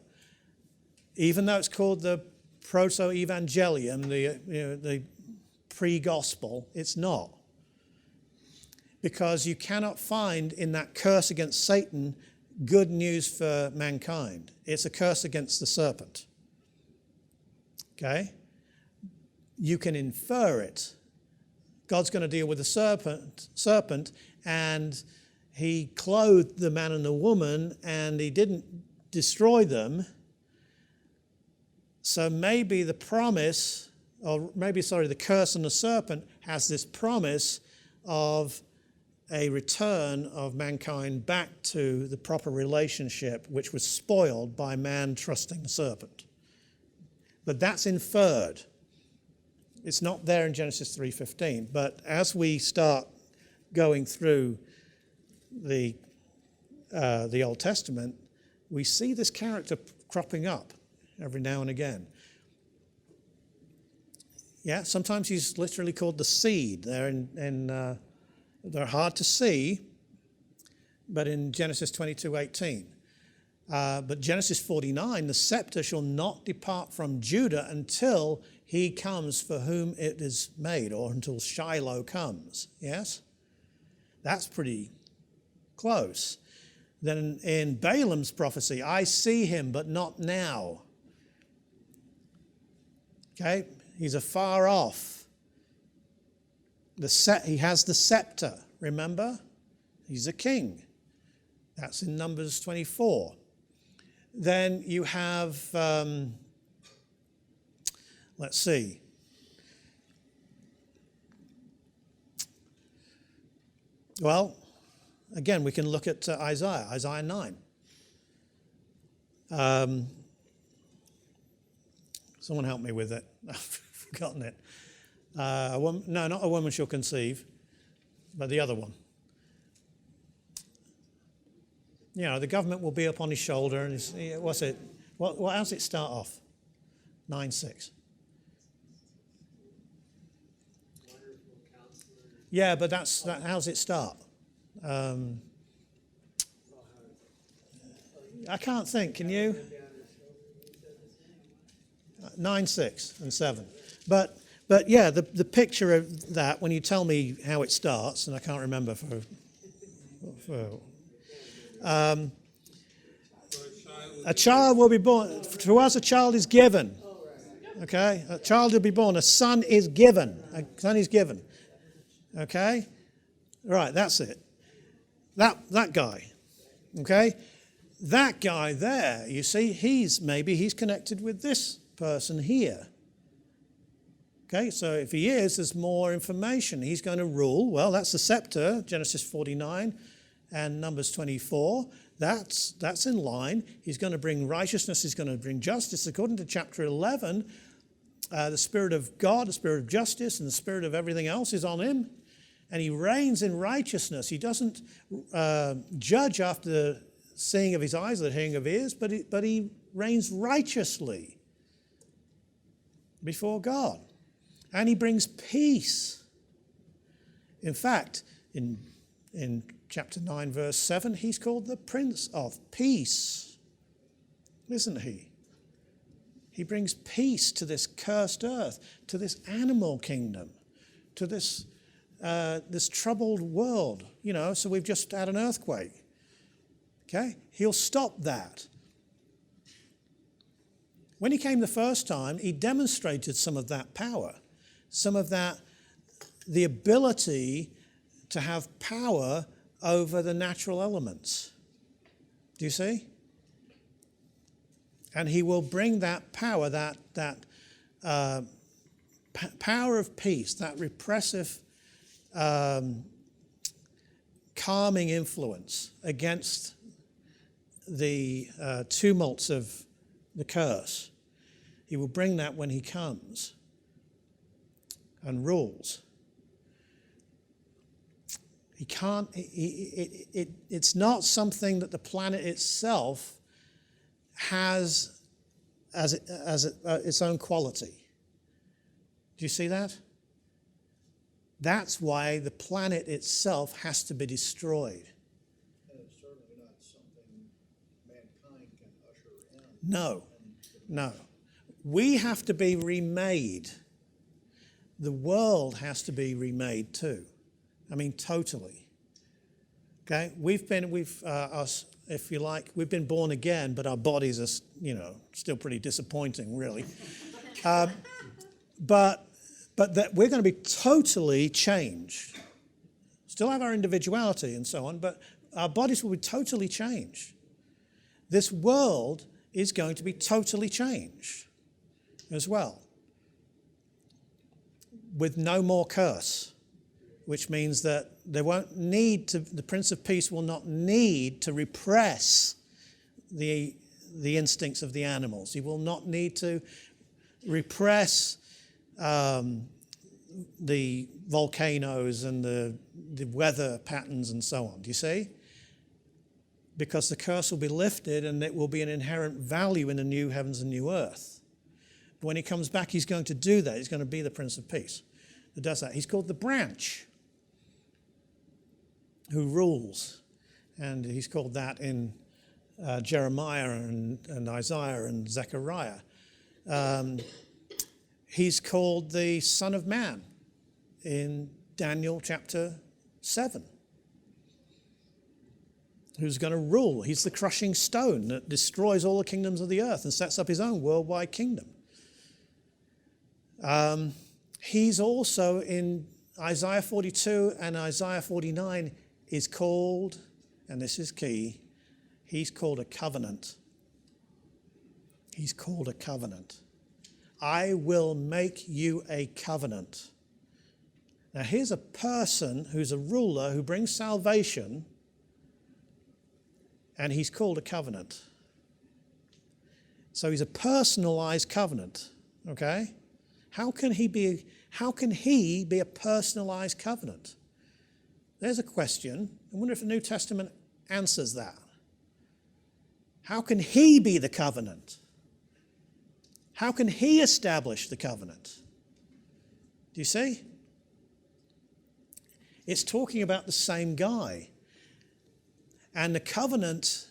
even though it's called the proto-evangelium, the pre-gospel, it's not. Because you cannot find in that curse against Satan good news for mankind. It's a curse against the serpent. Okay? You can infer it. God's going to deal with the serpent, and he clothed the man and the woman, and he didn't destroy them. So maybe the promise, the curse on the serpent has this promise of a return of mankind back to the proper relationship, which was spoiled by man trusting the serpent. But that's inferred. It's not there in Genesis 3:15, but as we start going through the Old Testament, we see this character cropping up every now and again. Yeah, sometimes he's literally called the seed. They're hard to see, but in Genesis 22:18. But Genesis 49, the scepter shall not depart from Judah until he comes for whom it is made, or until Shiloh comes. Yes? That's pretty close. Then in Balaam's prophecy, I see him, but not now. Okay? He's afar off. He has the scepter, remember? He's a king. That's in Numbers 24. Then you have, let's see. Well, again, we can look at Isaiah 9. Someone help me with it. I've forgotten it. No, not a woman shall conceive, but the other one. You know, the government will be up on his shoulder, and what's it? What? How's it start off? 9:6. Yeah, but how's it start? I can't think. Can you? 9, 6, and 7. But yeah, the picture of that, when you tell me how it starts, and I can't remember a child will be born. To us a child is given. Okay? A child will be born. A son is given. A son is given. Okay? Right, that's it. That guy. Okay? That guy there, you see, he's connected with this person here. Okay, so if he is, there's more information. He's going to rule. Well, that's the scepter, Genesis 49 and Numbers 24. That's in line. He's going to bring righteousness. He's going to bring justice. According to chapter 11, the Spirit of God, the Spirit of justice, and the Spirit of everything else is on him. And he reigns in righteousness. He doesn't judge after seeing of his eyes or the hearing of ears, but he reigns righteously before God. And he brings peace. In fact, in chapter 9, verse 7, he's called the Prince of Peace, isn't he? He brings peace to this cursed earth, to this animal kingdom, to this troubled world. You know, so we've just had an earthquake. Okay? He'll stop that. When he came the first time, he demonstrated some of that power, some of that, the ability to have power over the natural elements. Do you see? And he will bring that power, that power of peace, that repressive, calming influence against the tumults of the curse. He will bring that when he comes and rules. He can't. It's not something that the planet itself has as its own quality. Do you see that? That's why the planet itself has to be destroyed. And it's certainly not something mankind can usher in. No. We have to be remade. The world has to be remade too. I mean, totally. Okay, we've us, if you like, we've been born again, but our bodies are, still pretty disappointing, really. But that we're going to be totally changed. Still have our individuality and so on, but our bodies will be totally changed. This world is going to be totally changed as well, with no more curse, which means that they won't need to. The Prince of Peace will not need to repress the instincts of the animals. He will not need to repress the volcanoes and the weather patterns and so on. Do you see? Because the curse will be lifted and it will be an inherent value in the new heavens and new earth. But when he comes back, he's going to do that. He's going to be the Prince of Peace who does that. He's called the branch who rules. And he's called that in Jeremiah and Isaiah and Zechariah. He's called the Son of Man in Daniel chapter 7. Who's going to rule. He's the crushing stone that destroys all the kingdoms of the earth and sets up his own worldwide kingdom. He's also in Isaiah 42 and Isaiah 49 is called, and this is key, he's called a covenant. He's called a covenant. I will make you a covenant. Now here's a person who's a ruler who brings salvation, and he's called a covenant. So he's a personalized covenant, okay? How can he be a personalized covenant? There's a question. I wonder if the New Testament answers that. How can he be the covenant? How can he establish the covenant? Do you see? It's talking about the same guy. And the covenant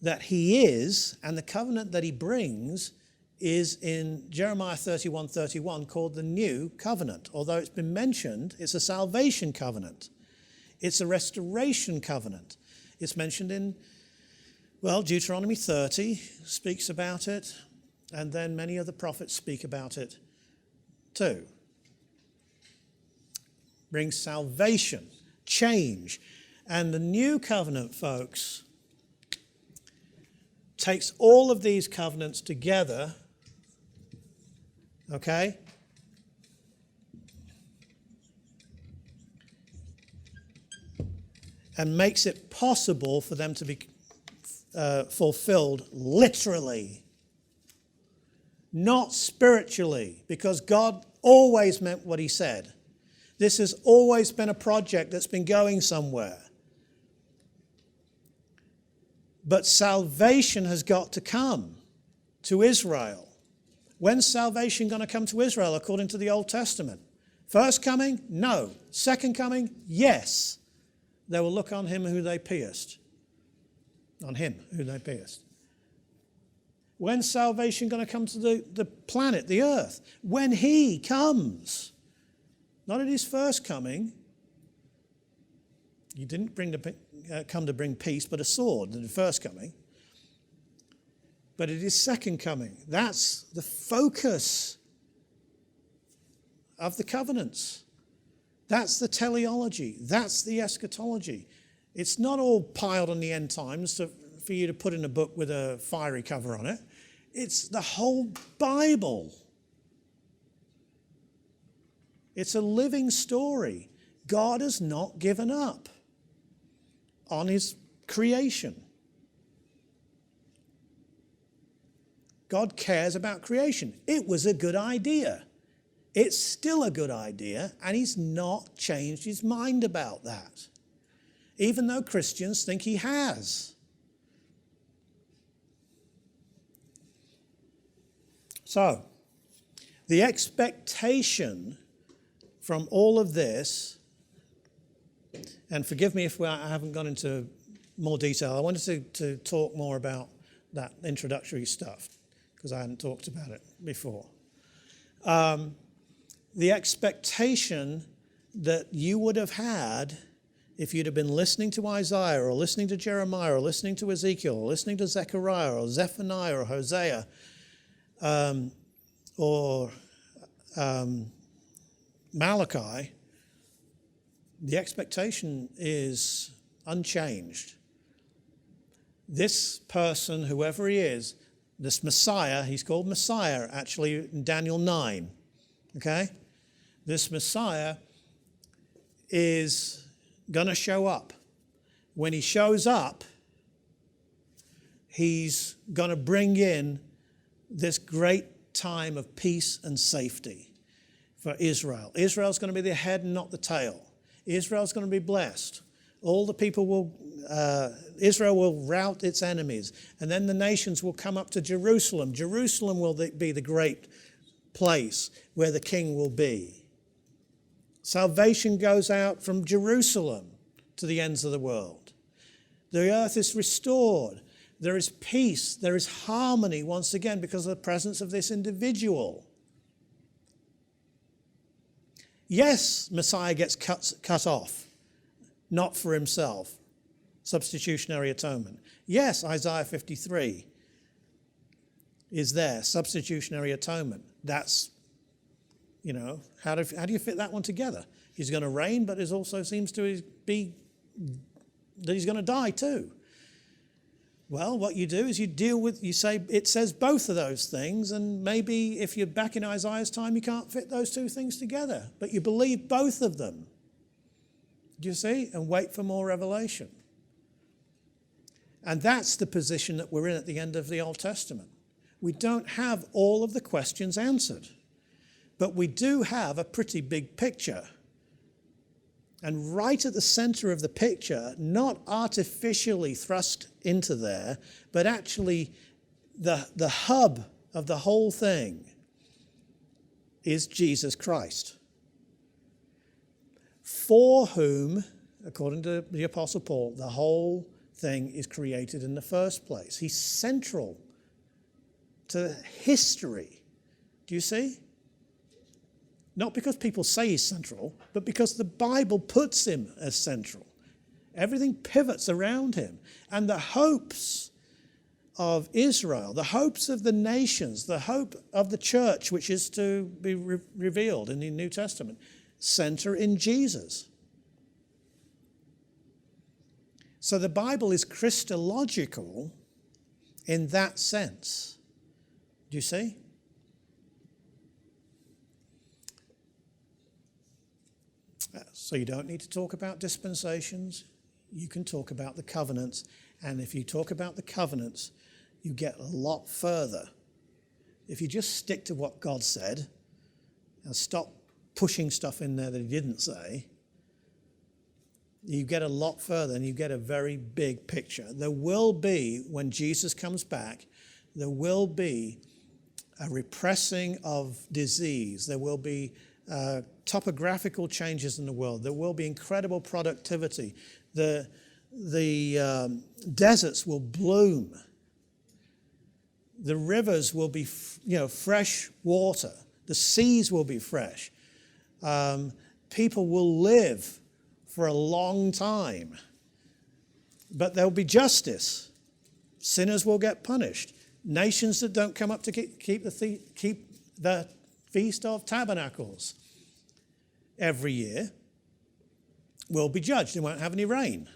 that he is and the covenant that he brings is in Jeremiah 31:31 called the New Covenant. Although it's been mentioned, it's a salvation covenant. It's a restoration covenant. It's mentioned in, Deuteronomy 30 speaks about it, and then many of the prophets speak about it too. Brings salvation, change. And the New Covenant, folks, takes all of these covenants together, okay? And makes it possible for them to be fulfilled literally, not spiritually, because God always meant what he said. This has always been a project that's been going somewhere. But salvation has got to come to Israel. When's salvation going to come to Israel according to the Old Testament? First coming? No. Second coming? Yes. They will look on him who they pierced. On him who they pierced. When's salvation going to come to the planet, the earth? When he comes. Not at his first coming. He didn't come to bring peace, but a sword in the first coming. But at his second coming. That's the focus of the covenants. That's the teleology. That's the eschatology. It's not all piled on the end times for you to put in a book with a fiery cover on it. It's the whole Bible. It's a living story. God has not given up on his creation. God cares about creation. It was a good idea. It's still a good idea, and he's not changed his mind about that, even though Christians think he has. So, the expectation from all of this, and forgive me if I haven't gone into more detail. I wanted to talk more about that introductory stuff because I hadn't talked about it before. The expectation that you would have had if you'd have been listening to Isaiah or listening to Jeremiah or listening to Ezekiel or listening to Zechariah or Zephaniah or Hosea or Malachi, the expectation is unchanged. This person, whoever he is, this Messiah, he's called Messiah actually in Daniel 9, okay? This Messiah is going to show up. When he shows up, he's going to bring in this great time of peace and safety for Israel. Israel's going to be the head and not the tail. Israel's going to be blessed. All the people will, Israel will rout its enemies. And then the nations will come up to Jerusalem. Jerusalem will be the great place where the king will be. Salvation goes out from Jerusalem to the ends of the world. The earth is restored. There is peace. There is harmony once again because of the presence of this individual. Yes, Messiah gets cut off, not for himself. Substitutionary atonement. Yes, Isaiah 53 is there, substitutionary atonement. That's You know, how do you fit that one together? He's going to reign, but it also seems to be that he's going to die too. Well, what you do is you say it says both of those things, and maybe if you're back in Isaiah's time, you can't fit those two things together, but you believe both of them. Do you see? And wait for more revelation. And that's the position that we're in at the end of the Old Testament. We don't have all of the questions answered, but we do have a pretty big picture. And right at the center of the picture, not artificially thrust into there, but actually the hub of the whole thing is Jesus Christ, for whom, according to the Apostle Paul, the whole thing is created in the first place. He's central to history. Do you see? Not because people say he's central, but because the Bible puts him as central. Everything pivots around him. And the hopes of Israel, the hopes of the nations, the hope of the church, which is to be revealed in the New Testament, center in Jesus. So the Bible is Christological in that sense. Do you see? So you don't need to talk about dispensations. You can talk about the covenants. And if you talk about the covenants, you get a lot further. If you just stick to what God said and stop pushing stuff in there that he didn't say, you get a lot further and you get a very big picture. There will be, when Jesus comes back, there will be a repressing of disease. There will be topographical changes in the world. There will be incredible productivity. The deserts will bloom. The rivers will be, fresh water. The seas will be fresh. People will live for a long time. But there will be justice. Sinners will get punished. Nations that don't come up to keep the Feast of Tabernacles every year will be judged. They won't have any rain.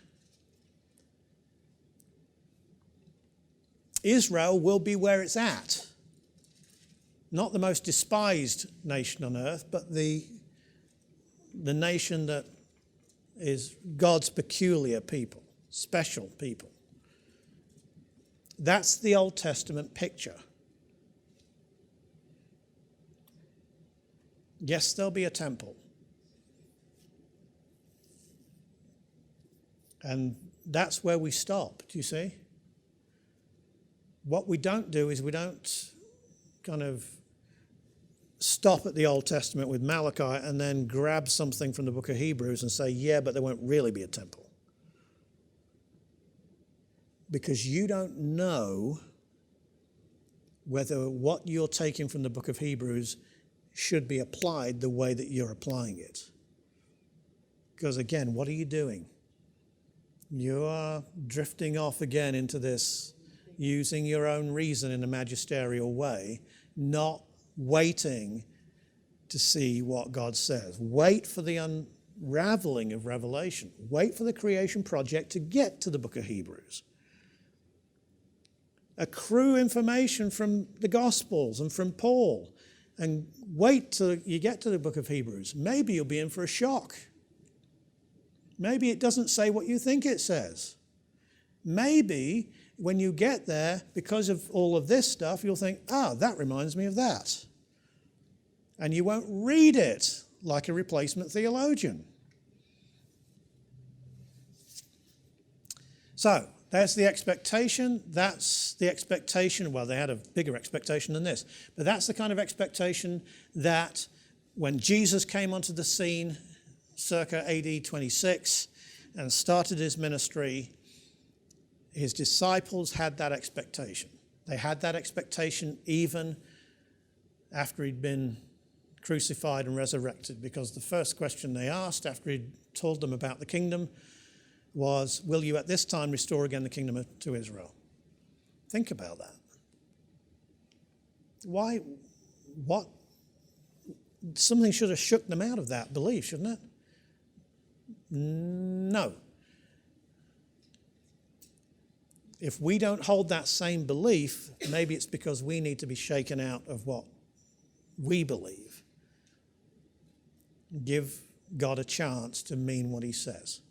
Israel will be where it's at. Not the most despised nation on earth, but the nation that is God's peculiar people, special people. That's the Old Testament picture. Yes, there'll be a temple. And that's where we stop, do you see? What we don't do is we don't kind of stop at the Old Testament with Malachi and then grab something from the book of Hebrews and say, yeah, but there won't really be a temple. Because you don't know whether what you're taking from the book of Hebrews should be applied the way that you're applying it. Because again, what are you doing? You are drifting off again into this, using your own reason in a magisterial way, not waiting to see what God says. Wait for the unraveling of Revelation. Wait for the creation project to get to the book of Hebrews. Accrue information from the Gospels and from Paul, and wait till you get to the book of Hebrews. Maybe you'll be in for a shock. Maybe it doesn't say what you think it says. Maybe when you get there, because of all of this stuff, you'll think, that reminds me of that. And you won't read it like a replacement theologian. So, there's the expectation. That's the expectation. Well, they had a bigger expectation than this. But that's the kind of expectation that when Jesus came onto the scene, circa AD 26, and started his ministry, his disciples had that expectation. They had that expectation even after he'd been crucified and resurrected, because the first question they asked after he'd told them about the kingdom was, will you at this time restore again the kingdom to Israel? Think about that. Why? What? something should have shook them out of that belief, shouldn't it? No. If we don't hold that same belief, maybe it's because we need to be shaken out of what we believe. Give God a chance to mean what he says.